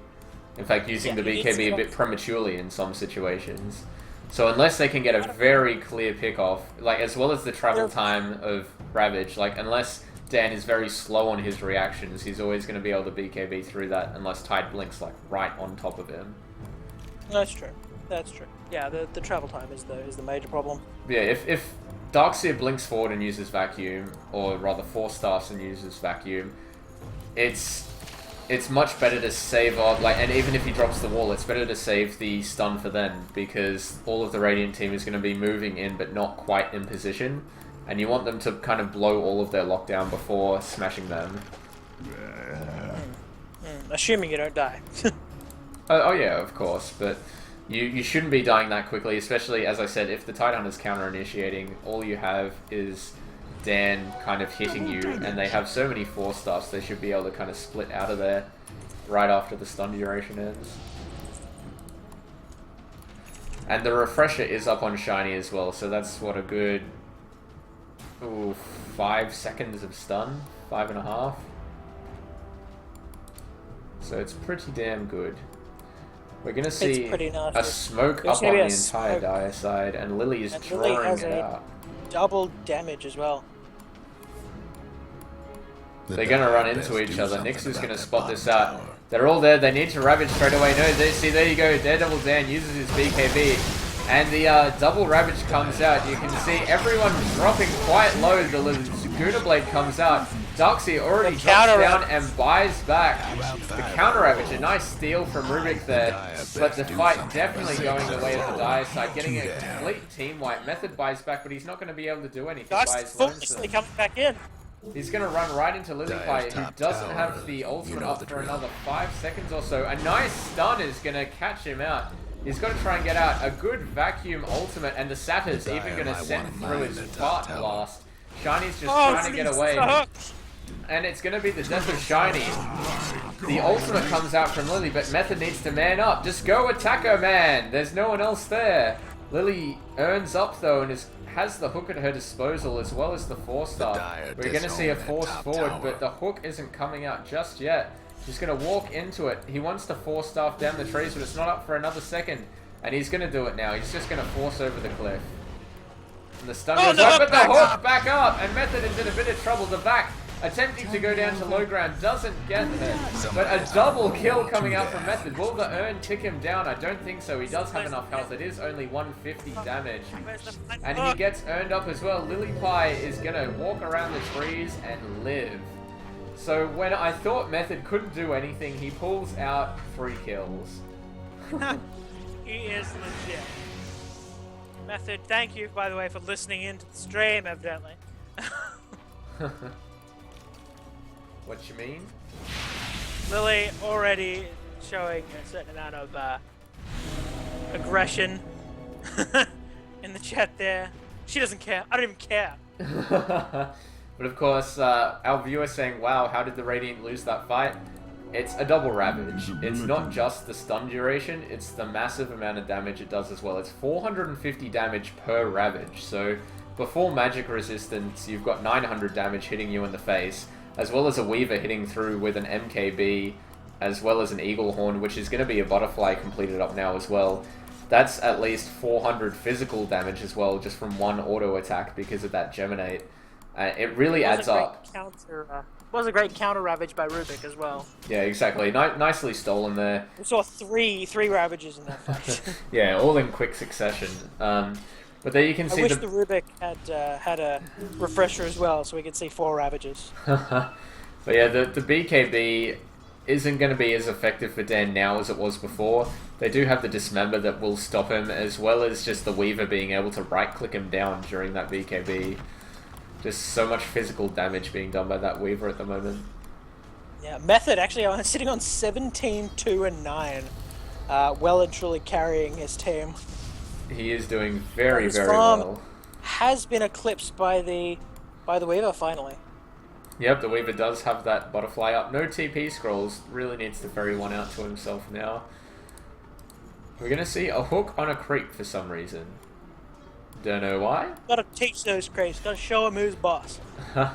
In fact, using the BKB a bit prematurely in some situations. So unless they can get a very clear pick-off, like, as well as the travel time of Ravage, like, unless Dan is very slow on his reactions, he's always going to be able to BKB through that unless Tide blinks, like, right on top of him. That's true. That's true. Yeah, the travel time is the major problem. Yeah, if Darkseer blinks forward and uses Vacuum, or rather 4-stars and uses Vacuum, it's much better to save up, like, and even if he drops the wall, it's better to save the stun for then, because all of the Radiant team is going to be moving in but not quite in position, and you want them to kind of blow all of their lockdown before smashing them. Assuming you don't die. Oh yeah, of course, but you shouldn't be dying that quickly, especially, as I said, if the Tidehunter's counter-initiating, all you have is Dan kind of hitting you, and they have so many 4-stars, they should be able to kind of split out of there right after the stun duration ends. And the refresher is up on Shiny as well, so that's what, a good 5 seconds of stun? 5.5? So it's pretty damn good. We're going to see a smoke up on the entire Dire side, and Lily is drawing it out. Double damage as well. They're going to run into each other. Nyx is going to spot this out. They're all there. They need to Ravage straight away. No, see, there you go. Daredevil Dan uses his BKB. And the double Ravage comes out. You can see everyone dropping quite low. The Laguna Blade comes out. Darkseer already drops down and buys back. The counter Ravage, a nice steal from Rubik there. But the fight definitely going the way of the Dire side. Getting a complete team wipe. Method buys back, but he's not going to be able to do anything by his lonesome. Coming back in. He's going to run right into Lilypiepie, who doesn't have the ultimate up for another 5 seconds or so. A nice stun is going to catch him out. He's got to try and get out. A good vacuum ultimate, and the Satyr's even going to send through his Fart Blast. Shiny's just trying to get away. And it's going to be the death of Shiny. The ultimate comes out from Lily, but Method needs to man up. Just go attack her, man. There's no one else there. Lily earns up, though, and has the hook at her disposal, as well as the 4-star. We're going to see a force forward, but the hook isn't coming out just yet. She's going to walk into it. He wants to 4-staff down the trees, but it's not up for another second. And he's going to do it now. He's just going to force over the cliff. And the stun goes up, but the hook back up, and Method is in a bit of trouble. The back attempting to go down to low ground doesn't get there. But a double kill coming out from Method. Will the urn tick him down? I don't think so. He does have enough health. It is only 150 damage. And he gets earned up as well. Lilypiepie is going to walk around the trees and live. So when I thought Method couldn't do anything, he pulls out 3 kills. He is legit. Method, thank you, by the way, for listening into the stream, evidently. What you mean? Lily already showing a certain amount of aggression in the chat there. She doesn't care. I don't even care. But of course, our viewer saying, wow, how did the Radiant lose that fight? It's a double Ravage. It's not just the stun duration, it's the massive amount of damage it does as well. It's 450 damage per Ravage. So before magic resistance, you've got 900 damage hitting you in the face, as well as a Weaver hitting through with an MKB, as well as an Eagle Horn, which is going to be a Butterfly completed up now as well. That's at least 400 physical damage as well, just from one auto attack because of that Geminate. It really adds up. Was a great counter ravage by Rubik as well. Yeah, exactly. Nicely stolen there. We saw three ravages in that fight. Yeah, all in quick succession. But there you can see I wish the Rubik had a refresher as well, so we could see 4 ravages. But yeah, the BKB isn't going to be as effective for Dan now as it was before. They do have the Dismember that will stop him, as well as just the Weaver being able to right-click him down during that BKB. Just so much physical damage being done by that Weaver at the moment. Yeah, Method actually sitting on 17, 2, and 9. Well and truly carrying his team. He is doing very His farm well. has been eclipsed by the Weaver finally. Yep, the Weaver does have that butterfly up. No TP scrolls. Really needs to ferry one out to himself now. We're going to see a hook on a creep for some reason. Don't know why. Gotta teach those creeps. Gotta show him who's boss. And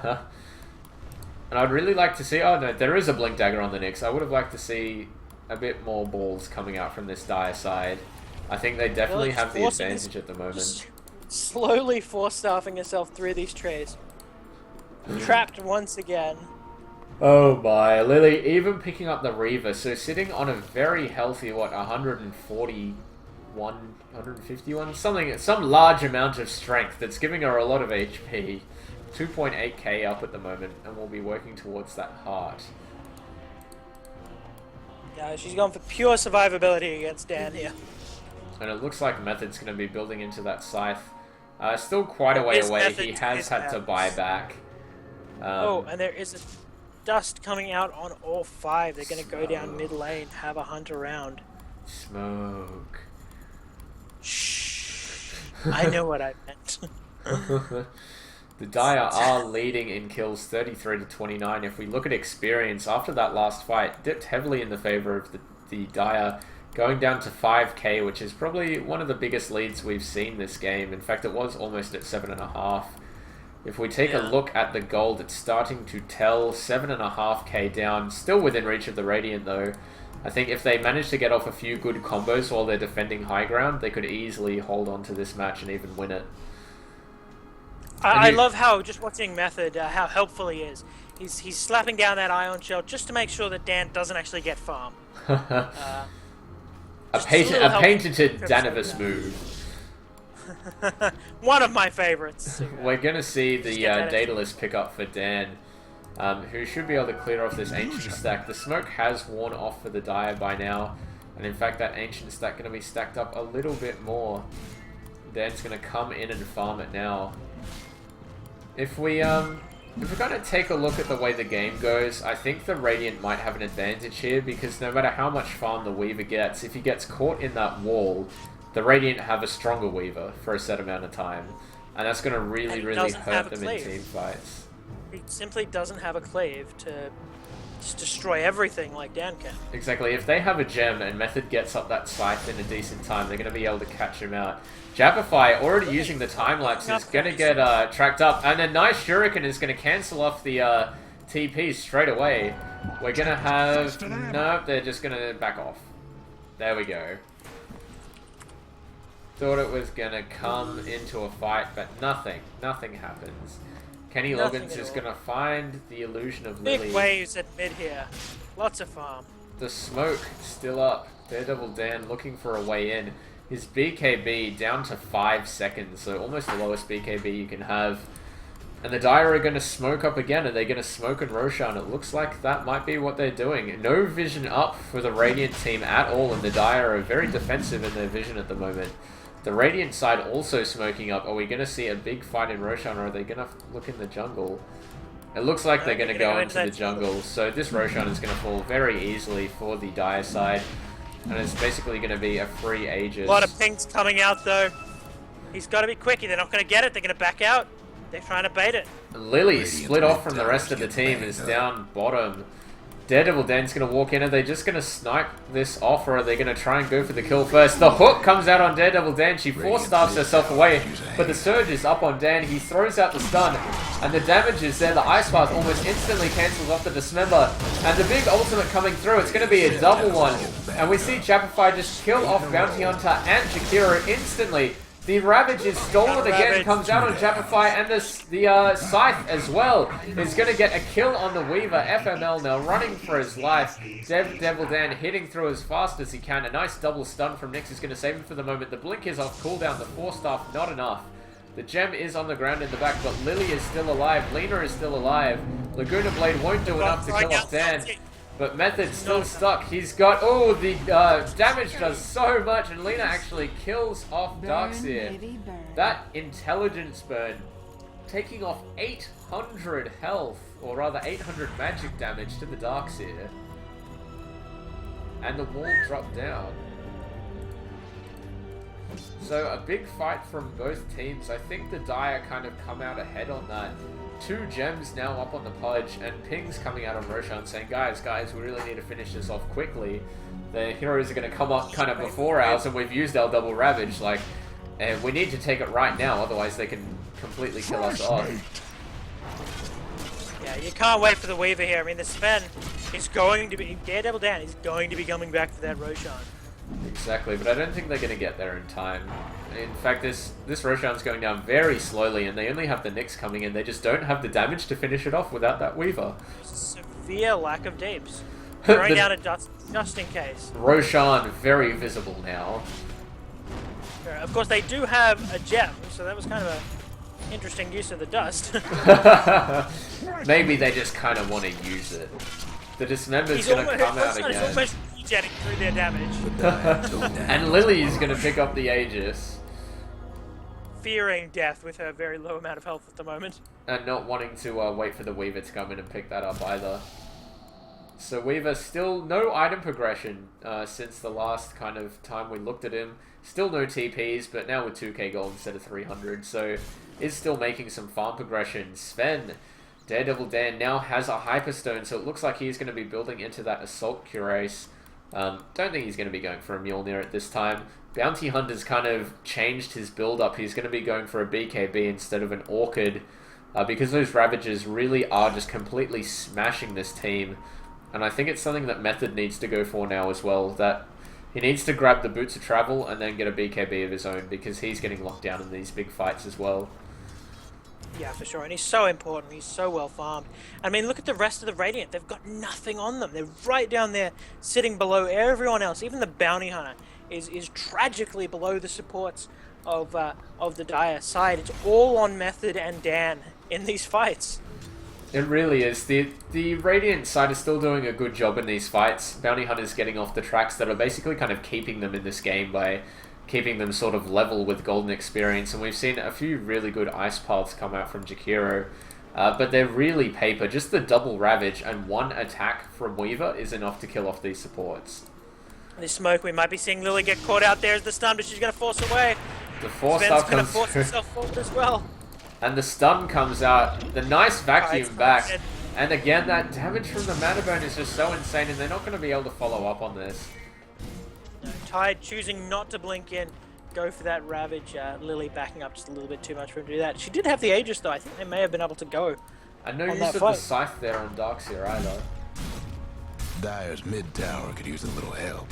I'd really like to see... Oh no, there is a Blink Dagger on the Nyx. I would have liked to see a bit more balls coming out from this Dire side. I think they definitely have the advantage at the moment. Slowly force-staffing herself through these trees. Trapped once again. Oh my, Lily even picking up the Reaver, so sitting on a very healthy, what, 141, 151? Some large amount of strength that's giving her a lot of HP. 2.8k up at the moment, and we'll be working towards that heart. Yeah, she's gone for pure survivability against Dan here. And it looks like Method's going to be building into that Scythe. Still quite a way away, he has had to buy back. And there is a dust coming out on all 5. They're going to go down mid lane, have a hunt around. Smoke. Shh. I know what I meant. The Dire are leading in kills 33 to 29. If we look at experience, after that last fight, dipped heavily in the favor of the Dire, going down to 5k, which is probably one of the biggest leads we've seen this game. In fact, it was almost at 7.5. If we take a look at the gold, it's starting to tell 7.5k down, still within reach of the Radiant though. I think if they manage to get off a few good combos while they're defending high ground, they could easily hold on to this match and even win it. I love how, just watching Method, how helpful he is. He's slapping down that Ion Shell just to make sure that Dan doesn't actually get farm. A patented Danavis move. One of my favorites. We're going to see the Daedalus pick up for Dan, who should be able to clear off this Ancient stack. The smoke has worn off for the Dire by now, and in fact that Ancient stack going to be stacked up a little bit more. Dan's going to come in and farm it now. If we're going to take a look at the way the game goes, I think the Radiant might have an advantage here, because no matter how much farm the Weaver gets, if he gets caught in that wall, the Radiant have a stronger Weaver for a set amount of time, and that's going to really hurt them in team fights. He simply doesn't have a cleave to just destroy everything like Dan can. Exactly. If they have a gem and Method gets up that Scythe in a decent time, they're going to be able to catch him out. Jappify, already using the time-lapse, is going to get tracked up, and a nice Shuriken is going to cancel off the TP straight away. We're going to have... Nope, they're just going to back off. There we go. Thought it was going to come into a fight, but nothing happens. Kenny Loggins is going to find the illusion of Lily. Big waves at mid here. Lots of farm. The smoke still up. Daredevil Dan looking for a way in. His BKB down to 5 seconds, so almost the lowest BKB you can have. And the Dire are going to smoke up again. Are they going to smoke and Roshan? It looks like that might be what they're doing. No vision up for the Radiant team at all, and the Dire are very defensive in their vision at the moment. The Radiant side also smoking up. Are we going to see a big fight in Roshan, or are they going to look in the jungle? It looks like they're going to go into the jungle, so this Roshan is going to fall very easily for the Dire side. And it's basically going to be a free Aegis. A lot of pings coming out though. He's got to be quick. They're not going to get it. They're going to back out. They're trying to bait it. Lily split off from the rest of the team, is down bottom. Daredevil Dan's going to walk in. Are they just going to snipe this off, or are they going to try and go for the kill first? The hook comes out on Daredevil Dan. She force-staffs herself away, but the surge is up on Dan. He throws out the stun, and the damage is there. The Ice Path almost instantly cancels off the Dismember, and the big ultimate coming through. It's going to be a double one, and we see Jappify just kill off Bounty Hunter and Jakiro instantly. The Ravage is stolen again, comes out on Jappify, and the Scythe as well is going to get a kill on the Weaver. FML now running for his life. Devil Dan hitting through as fast as he can. A nice double stun from Nyx is going to save him for the moment. The Blink is off cooldown, the Force Staff not enough. The Gem is on the ground in the back, but Lily is still alive. Lena is still alive. Laguna Blade won't do enough to kill off Dan. But Method's still stuck. He's got... Oh, the damage does so much, and Lena actually kills off Darkseer. That intelligence burn, taking off 800 health, or rather 800 magic damage to the Darkseer. And the wall dropped down. So a big fight from both teams. I think the Dire kind of come out ahead on that. 2 gems now up on the Pudge, and pings coming out of Roshan saying, guys, we really need to finish this off quickly. The heroes are going to come up kind of before ours, and we've used our double Ravage, like, and we need to take it right now, otherwise they can completely kill us off. Yeah, you can't wait for the Weaver here. I mean, the Sven is going to be... Daredevil Dan is going to be coming back for that Roshan. Exactly, but I don't think they're going to get there in time. In fact, this Roshan's going down very slowly, and they only have the Nyx coming in. They just don't have the damage to finish it off without that Weaver. Severe lack of deeps. Throwing down a dust just in case. Roshan, very visible now. Of course, they do have a gem, so that was kind of an interesting use of the dust. Maybe they just kind of want to use it. The Dismember's going to come out again. He's almost jetting through their damage. And Lily is going to pick up the Aegis. Fearing death with her very low amount of health at the moment. And not wanting to wait for the Weaver to come in and pick that up either. So Weaver still no item progression since the last kind of time we looked at him. Still no TPs, but now with 2k gold instead of 300. So is still making some farm progression. Sven, Daredevil Dan now has a Hyperstone, so it looks like he's going to be building into that Assault Cuirass. Don't think he's going to be going for a Mjolnir at this time. Bounty Hunter's kind of changed his build-up. He's going to be going for a BKB instead of an Orchid, because those Ravagers really are just completely smashing this team. And I think it's something that Method needs to go for now as well, that he needs to grab the Boots of Travel and then get a BKB of his own, because he's getting locked down in these big fights as well. Yeah, for sure, and he's so important, he's so well farmed. I mean, look at the rest of the Radiant, they've got nothing on them. They're right down there, sitting below everyone else. Even the Bounty Hunter is tragically below the supports of the Dire side. It's all on Method and Dan in these fights. It really is. The Radiant side is still doing a good job in these fights. Bounty Hunter's getting off the tracks that are basically kind of keeping them in this game by keeping them sort of level with golden experience, and we've seen a few really good ice paths come out from Jakiro, but they're really paper. Just the double Ravage and one attack from Weaver is enough to kill off these supports. This smoke, we might be seeing Lily get caught out there as the stun, but she's going to force away. The force Sven's up going to comes force himself forward as well. And the stun comes out. The nice vacuum back. And again, that damage from the mana burn is just so insane, and they're not going to be able to follow up on this. No, Tide choosing not to blink in, go for that Ravage. Lily backing up just a little bit too much for him to do that. She did have the Aegis though. I think they may have been able to go. And no use of the Scythe there on Darkseer either. Dire's mid tower could use a little help.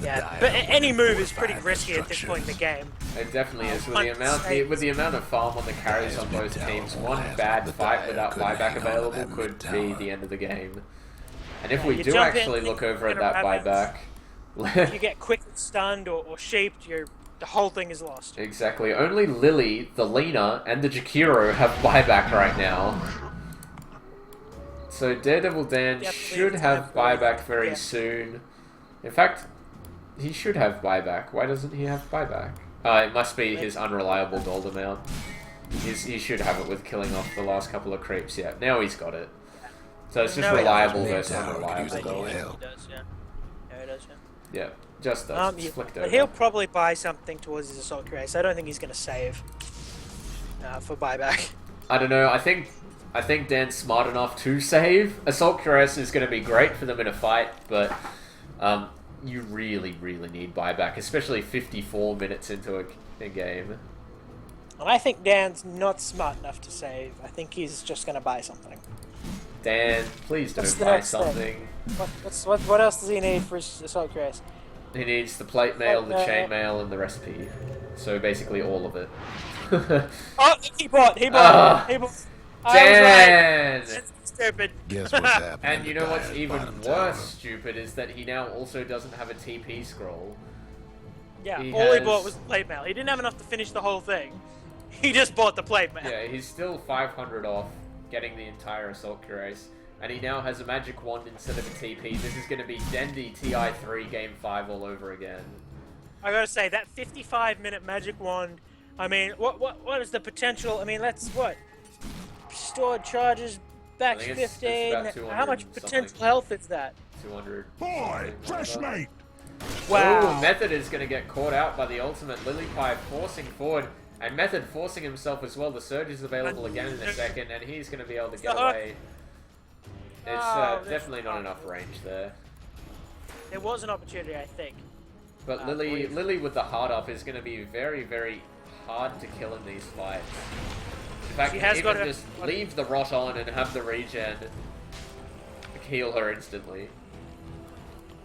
Yeah, but any move is pretty risky at this point in the game. It definitely is. With the amount of farm on the carries on both teams, one bad fight without buyback available could be the end of the game. And if we do actually look over at that buyback, if you get quickly stunned or sheeped, the whole thing is lost. Exactly. Only Lily, the Lena, and the Jakiro have buyback right now. So Daredevil Dan should have buyback very soon. In fact, he should have buyback. Why doesn't he have buyback? It must be his unreliable gold amount. He should have it with killing off the last couple of creeps. Yeah, now he's got it. So it's just reliable versus unreliable. He does, yeah. Yeah, he does, yeah. Yeah, just does. Flicked over. But he'll probably buy something towards his Assault Cuirass. I don't think he's going to save for buyback. I don't know. I think I think Dan's smart enough to save. Assault Cuirass is going to be great for them in a fight, but you really, really need buyback, especially 54 minutes into a game. And I think Dan's not smart enough to save. I think he's just going to buy something. Dan, please don't buy something. What else does he need for his Assault Cuirass? He needs the plate mail, the chain mail, and the recipe. So basically all of it. Oh, he bought. Dan! Dan! That's stupid. Guess what's happening? And you know to what's Dire's even bottom worse, tower? stupid, is that he now also doesn't have a TP scroll. Yeah, He all he has- bought was the plate mail. He didn't have enough to finish the whole thing. He just bought the plate mail. Yeah, he's still 500 off getting the entire Assault Cuirass. And he now has a magic wand instead of a TP. This is going to be Dendy TI3 Game 5 all over again. I gotta say, that 55-minute magic wand, I mean, what is the potential? I mean, that's what? Stored charges, back I think 15. it's about How much 200 and potential something. health is that? 200. Boy, fresh something like mate. that. Wow. Ooh, Method is going to get caught out by the ultimate. Lilypiepie forcing forward. And Method forcing himself as well. The Surge is available again in a second. And he's going to be able to get away. It's definitely not enough range there. There was an opportunity, I think. But Lily with the hard up is going to be very, very hard to kill in these fights. In fact, She has even got just leave the rot on and have the regen heal her instantly.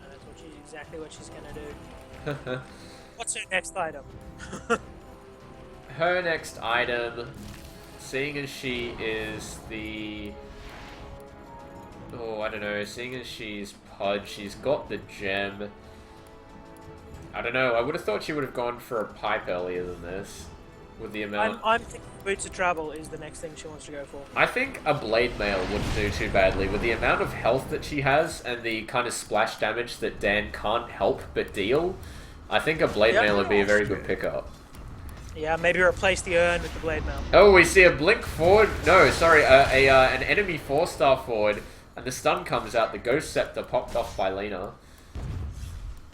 That's exactly what she's gonna do. What's her next item? Her next item, seeing as she is the... Oh, I don't know. Seeing as she's Pudge, she's got the gem. I don't know. I would have thought she would have gone for a pipe earlier than this. With the amount... I'm thinking Boots of Travel is the next thing she wants to go for. I think a blade mail wouldn't do too badly. With the amount of health that she has and the kind of splash damage that Dan can't help but deal, I think a blade mail would be a very good pickup. Yeah, maybe replace the urn with the blade mail. Oh, we see a blink forward. No, sorry, an enemy 4-star forward, and the stun comes out. The Ghost Scepter popped off by Lena.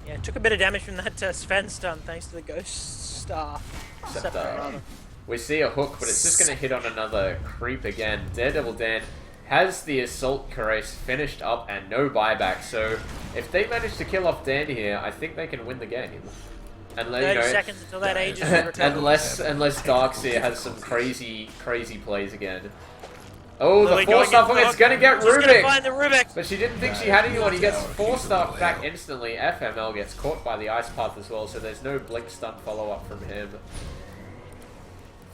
Yeah, took a bit of damage from that Sven stun thanks to the Ghost Star. Scepter, rather. We see a hook, but it's just going to hit on another creep again. Daredevil Dan has the Assault Cuirass finished up and no buyback, so if they manage to kill off Dan here, I think they can win the game. And 30 seconds until that Aegis is recovered. unless Darkseer has some crazy plays again. Oh, the Lily going 4-star in hook, it's going to get She's gonna Rubik! find the Rubik! But she didn't think she had anyone. He gets 4-star back instantly. FML gets caught by the Ice Path as well, so there's no blink stun follow-up from him.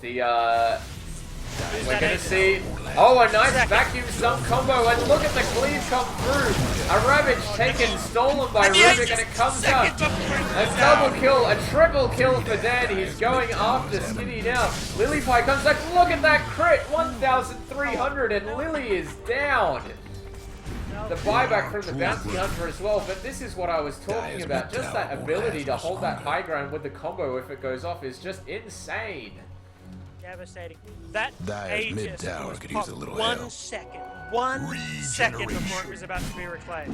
We're gonna see... Oh, a nice vacuum stun combo, and look at the cleave come through! A Ravage taken, stolen by Rubik, and it comes out! A double kill, a triple kill for Dan. He's going after Skinny now. Lilypiepie comes back. Look at that crit! 1,300, and Lily is down! The buyback from the Bounty Hunter as well, but this is what I was talking about. Just that ability to hold that high ground with the combo if it goes off is just insane. Devastating. That Dire's Aegis mid tower was could use a popped little 1 help. second. 1 second before it was about to be reclaimed.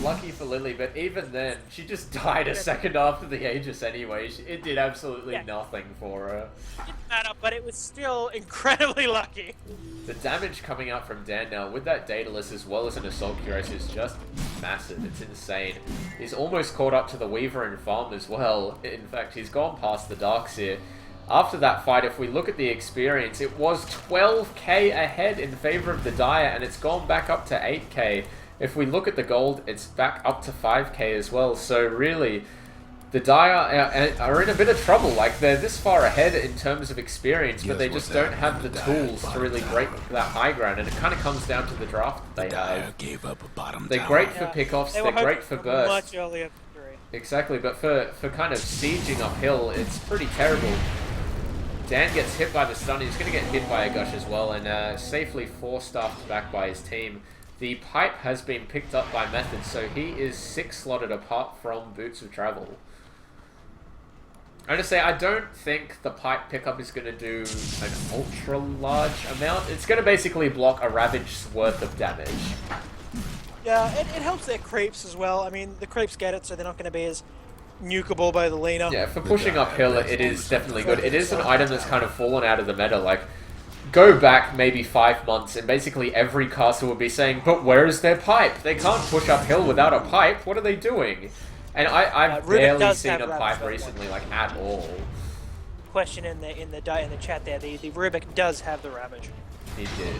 Lucky for Lily, but even then, she just died a second after the Aegis anyway. It did absolutely nothing for her. It didn't matter, but it was still incredibly lucky. The damage coming out from Dan now, with that Daedalus as well as an Assault Cuirass, is just massive. It's insane. He's almost caught up to the Weaver and Farm as well. In fact, he's gone past the Darkseer. After that fight, if we look at the experience, it was 12k ahead in favor of the Dire, and it's gone back up to 8k. If we look at the gold, it's back up to 5k as well. So really, the Dire are in a bit of trouble. Like, they're this far ahead in terms of experience, but they just don't have the tools to really break that high ground, and it kind of comes down to the draft that they have. Gave up a bottom They're tower. great for pickoffs, they're great for bursts. Much earlier victory. Exactly, but for kind of sieging uphill, it's pretty terrible. Dan gets hit by the stun. He's going to get hit by a gush as well, and safely 4-staffed back by his team. The pipe has been picked up by Method, so he is 6 slotted apart from Boots of Travel. I'm going to say, I don't think the pipe pickup is going to do an ultra large amount. It's going to basically block a Ravage's worth of damage. Yeah, it helps their creeps as well. I mean, the creeps get it, so they're not going to be as nukeable by the Lena. Yeah, for pushing uphill, it is definitely good. It is an item that's kind of fallen out of the meta. Like, go back maybe 5 months, and basically every caster would be saying, "But where is their pipe? They can't push uphill without a pipe. What are they doing?" And I've barely seen a pipe recently, like at all. Question in the chat there. The Rubik does have the Ravage. He did.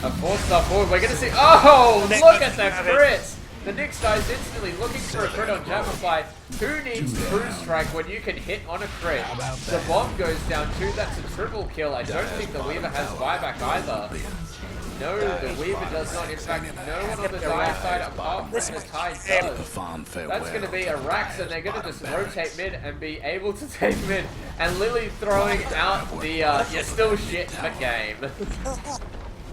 A 4-star forward. We're gonna see. Oh, look at the crits! The Nyx dies instantly, looking for a crit on Jappify. Who needs True Strike when you can hit on a crit? The bomb goes down too. That's a triple kill. I don't think the Weaver has buyback either. No, the Weaver does not. In fact, no one on the Dire side apart from the Tide does. That's going to be a Rax, and they're going to just rotate mid and be able to take mid. And Lily throwing out the you're still shit for game.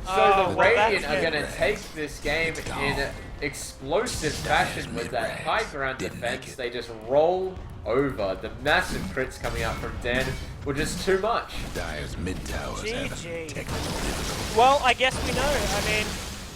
So the Radiant are going to take this game in explosive fashion with that high ground defense. They just roll over. The massive crits coming out from Dan were just too much. Dire's mid towers GG. Well, I guess we know. I mean,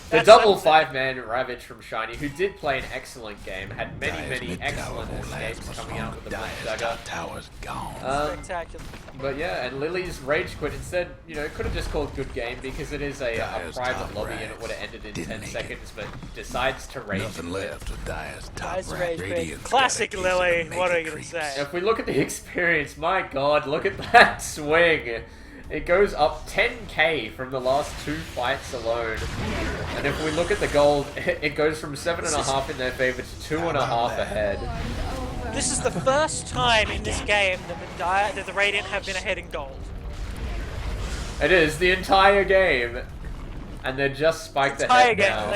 the double 5-man Ravage from Shiny, who did play an excellent game, had many excellent escapes coming out with the Blink Dagger. Towers gone. Spectacular. But yeah, and Lily's rage quit instead, you know, could have just called good game because it is a private lobby and it would have ended in 10 seconds, but decides to rage Nothing quit. left of Dire's top Nice rank. rage quit. Classic Lily. What are you gonna say? If we look at the experience, my god, look at that swing. It goes up 10k from the last 2 fights alone. And if we look at the gold, it goes from 7.5 in their favor to 2.5 ahead. This is the first time in this game that the Radiant have been ahead in gold. It is the entire game. And they're just spiked ahead now.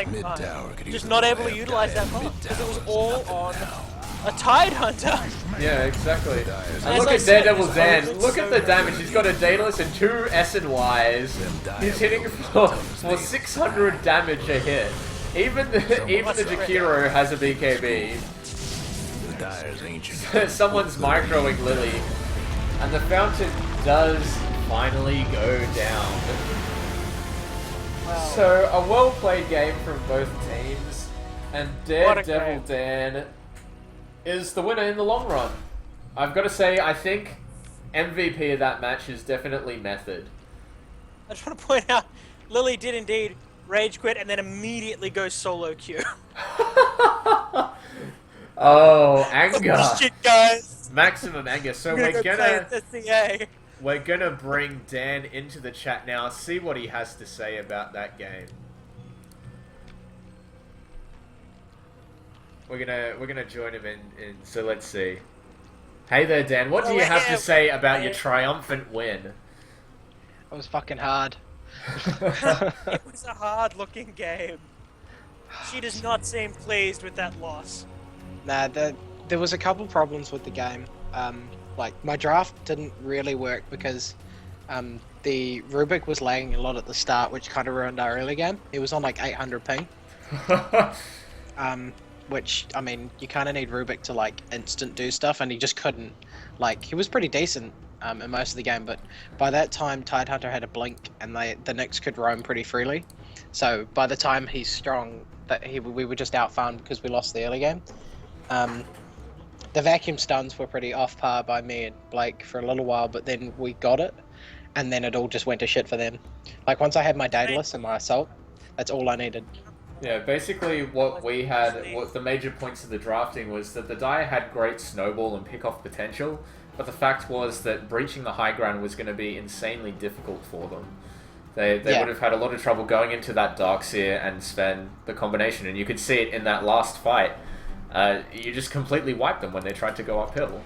Just not able to utilize that mod because it was all on a Tide Hunter. Yeah, exactly. And look at Daredevil Dan. Look at the damage. He's got a Daedalus and 2 SNYs. He's hitting for 600 damage a hit. Even the Jakiro has a BKB. Someone's microing Lily. And the fountain does finally go down. Wow. So, a well-played game from both teams. And Daredevil Dan is the winner in the long run. I've got to say, I think MVP of that match is definitely Method. I just want to point out, Lily did indeed rage quit and then immediately go solo queue. Oh, anger. Shit, guys. Maximum anger. So We're gonna bring Dan into the chat now, see what he has to say about that game. We're gonna join him in so let's see. Hey there, Dan. What do you have to say about your triumphant win? It was fucking hard. It was a hard-looking game. She does not seem pleased with that loss. Nah, there was a couple problems with the game. Like, my draft didn't really work because the Rubik was lagging a lot at the start, which kind of ruined our early game. It was on like 800 ping. Which, I mean, you kind of need Rubik to like instant do stuff, and he just couldn't. Like, he was pretty decent in most of the game, but by that time Tide Hunter had a blink and the Nyx could roam pretty freely. So by the time he's strong, we were just outfarmed because we lost the early game. The vacuum stuns were pretty off par by me and Blake for a little while, but then we got it, and then it all just went to shit for them. Like, once I had my Daedalus and my Assault, that's all I needed. Yeah, basically what the major points of the drafting was that the Dire had great snowball and pick-off potential, but the fact was that breaching the high ground was going to be insanely difficult for them. They would have had a lot of trouble going into that Darkseer and Sven, the combination, and you could see it in that last fight. You just completely wiped them when they tried to go uphill.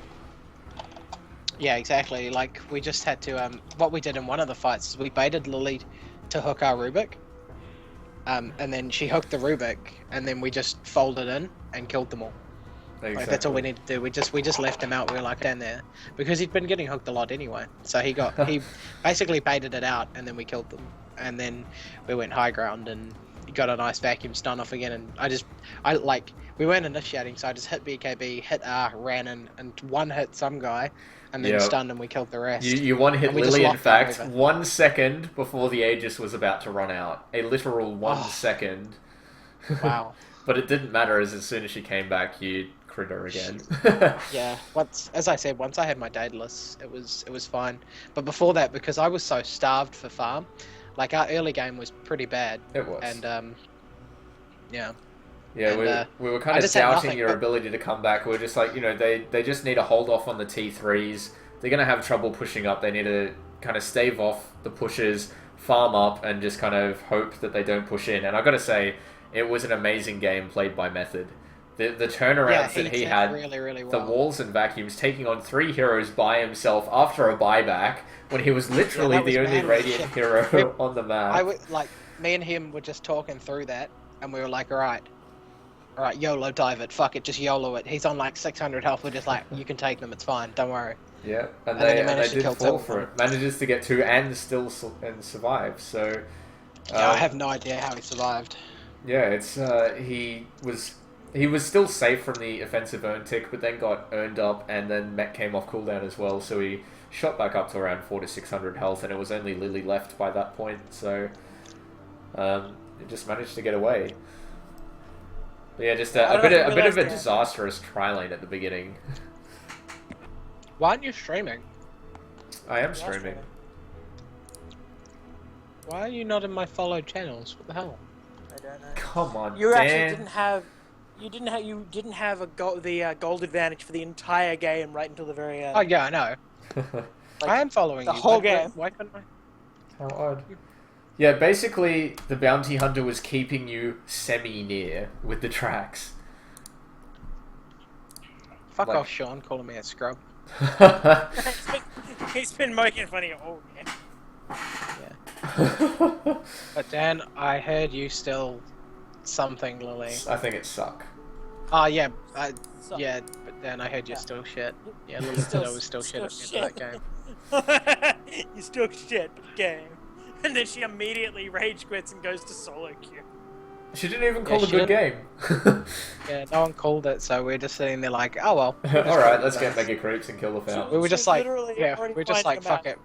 Yeah, exactly. Like, we just had to, what we did in one of the fights is we baited Lily to hook our Rubik. And then she hooked the Rubik, and then we just folded in and killed them all. Exactly. Like, that's all we needed to do. We just left him out. We were like, down there, because he'd been getting hooked a lot anyway. So he basically baited it out, and then we killed them. And then we went high ground and got a nice vacuum stun off again. And we weren't initiating, so I just hit BKB, hit R, ran in, and one hit some guy, and then stunned, and we killed the rest. You one hit Lily, in fact, 1 second before the Aegis was about to run out. A literal 1 second. Wow. But it didn't matter, as soon as she came back, you critter again. Yeah, as I said, once I had my Daedalus, it was fine. But before that, because I was so starved for farm, like our early game was pretty bad. It was. And yeah. Yeah, And, we were kind I of just had doubting nothing, your but- ability to come back. We were just like, they just need to hold off on the T3s. They're going to have trouble pushing up. They need to kind of stave off the pushes, farm up, and just kind of hope that they don't push in. And I've got to say, it was an amazing game played by Method. The turnarounds that he did had, really, really the well. walls and vacuums, taking on 3 heroes by himself after a buyback, when he was literally that was the only mad. Radiant hero on the map. I would like me and him were just talking through that, and we were like, all right, YOLO dive it, fuck it, just YOLO it. He's on like 600 health. We're just like, you can take them, it's fine, don't worry. Yeah, and then he they managed to did kill fall 2 for it. Manages to get 2 and still survive. So Yeah, I have no idea how he survived. yeah, it's he was still safe from the offensive earn tick, but then got earned up, and then Mech came off cooldown as well. So he shot back up to around 400 to 600 health, and it was only Lily left by that point. So it just managed to get away. But yeah, just a bit of a disastrous tri-lane at the beginning. Why aren't you streaming? I am streaming. Why are you not in my followed channels? What the hell? I don't know. Come on, You Dan. actually didn't have the gold advantage for the entire game right until the very end. Oh yeah, I know. Like, I am following the you. whole game. Why couldn't I? How odd. Yeah, basically, the bounty hunter was keeping you semi-near with the tracks. Fuck Like- off, Sean, calling me a scrub. He's been making fun of you all game. Yeah. But Dan, I heard you still something, Lily. I think it suck. Oh yeah, So- yeah. But then I heard you're Yeah. still shit. Yeah, Lily said I was still shit at the end of that game. You still shit game. And then she immediately rage quits and goes to solo queue. She didn't even call Yeah, a she good game. Yeah, no one called it, so we're just sitting there like, oh well. we'll just Alright, go let's with get that. Mega Creeps and kill the We fountain. were just She's like, literally yeah, already we're just finding like, a fuck match. it.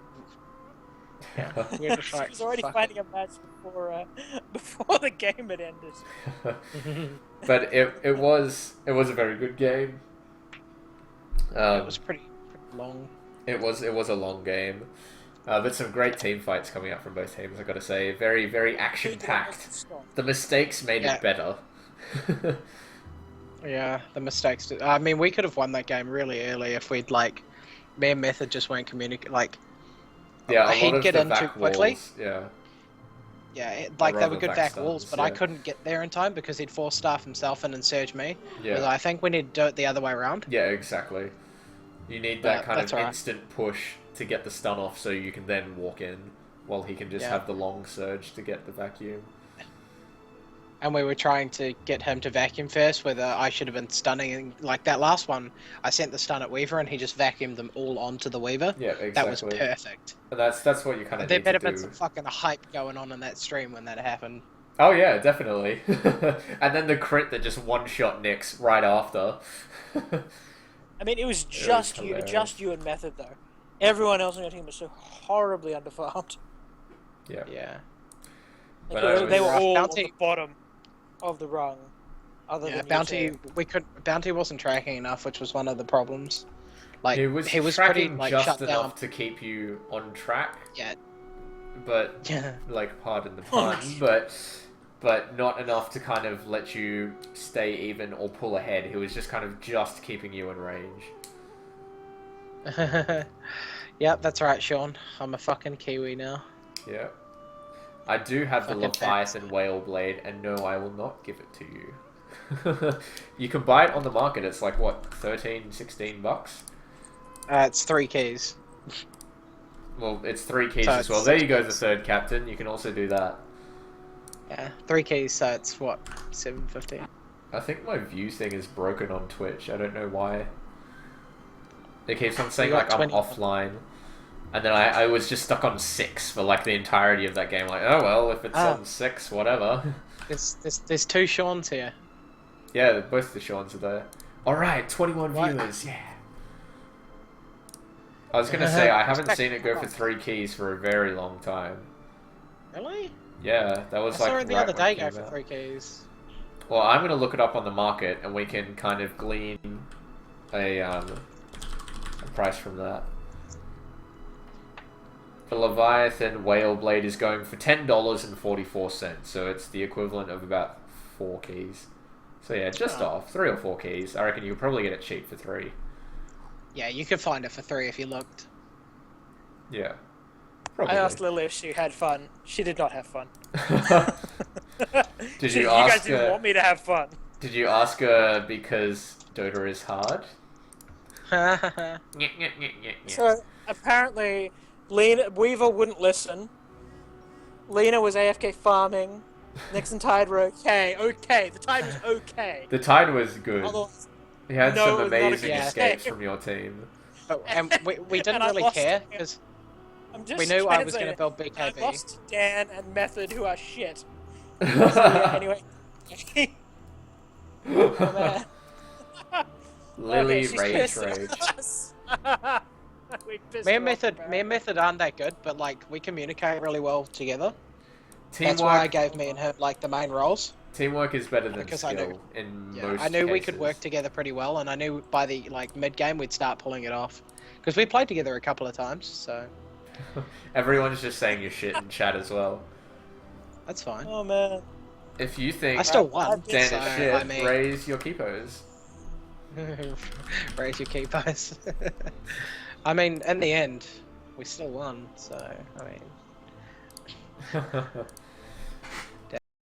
Yeah, we're just like, She was already fuck finding a match before the game had ended. it. But it was a very good game. It was pretty long. It was a long game. But some great team fights coming up from both teams, I've got to say. Very, very action-packed. The mistakes made Yeah. it better. Yeah, the mistakes. I mean, we could have won that game really early if we'd like, me and Method just weren't like. Yeah, a He'd lot of get the in back too quickly. Walls, yeah. Yeah, like they rather were good back back stuns, walls, but yeah. I couldn't get there in time because he'd force staff himself in and surge me. Yeah. But I think we need to do it the other way around. Yeah, exactly. You need that kind that's of alright. instant push to get the stun off so you can then walk in, while he can just Yeah. have the long surge to get the vacuum. And we were trying to get him to vacuum first, whether I should have been stunning. Like that last one, I sent the stun at Weaver and he just vacuumed them all onto the Weaver. Yeah, exactly. That was perfect. And that's what you kind of There need better to been do. some fucking hype going on in that stream when that happened. Oh yeah, definitely. And then the crit that just one-shot Nyx right after. I mean, it was just hilarious. you and Method though. Everyone else on your team was so horribly underfarmed. Yeah. Yeah. But Like, it they was were rough. all Bounty- on the bottom of the rung. Other Yeah, than Bounty. You two. Bounty wasn't tracking enough, which was one of the problems. Like He was pretty tracking like just shut enough down. to keep you on track, Yeah. but Yeah. like pardon the pun, but not enough to kind of let you stay even or pull ahead. He was just kind of just keeping you in range. Yep, that's right, Sean. I'm a fucking Kiwi now. Yeah. I do have the Fucking Leviathan Whale Blade, and no, I will not give it to you. You can buy it on the market. It's like, what, 13, 16 bucks? It's 3 keys. Well, it's 3 keys So as it's well. There you go, the $6. third captain. You can also do that. Yeah, 3 keys, so it's what, 750. I think my view thing is broken on Twitch. I don't know why. It keeps on saying, You got like, I'm 20. offline. And then I was just stuck on 6 for, like, the entirety of that game. Like, oh, well, if it's Ah. on 6, whatever. There's 2 Seans here. Yeah, both the Seans are there. Alright, 21 What? viewers, yeah. I was gonna say, I haven't seen it go for 3 keys for a very long time. Really? Yeah, that I was saw like it the right other when day it go came for out. 3 keys. Well, I'm gonna look it up on the market, and we can kind of glean a price from that. The Leviathan Whale Blade is going for $10.44, so it's the equivalent of about 4 keys. So yeah, just off 3 or 4 keys. I reckon you could probably get it cheap for 3. Yeah, you could find it for 3 if you looked. Yeah. Probably. I asked Lily if she had fun. She did not have fun. Did You you ask guys didn't her? want me to have fun. Did you ask her because Dota is hard? So apparently, Weaver wouldn't listen. Lena was AFK farming. Nix and Tide were okay. Okay, the Tide was okay. The Tide was good. Otherwise, He had No, some it was not a amazing good escapes game. from your team. But, and we didn't And I really lost care it. because I'm just we knew I was translating. going to build I BKB. lost Dan and Method, who are shit. So, yeah, anyway. Oh, man. Lily Okay, she's rage pissed rage. at us. We pissed Me her and off, Method aren't that good, but like we communicate really well together. Teamwork. That's why I gave me and him like the main roles. Teamwork is better than Because I skill knew- in Yeah, most I knew we could cases. work together pretty well, and I knew by the like mid game we'd start pulling it off because we played together a couple of times, so Everyone's just saying your shit in chat as well. that's fine. Oh man. If you think I still won. Dan so, is shit, I mean, raise your keepos. raise your keepers. I mean, in the end, we still won. So I mean,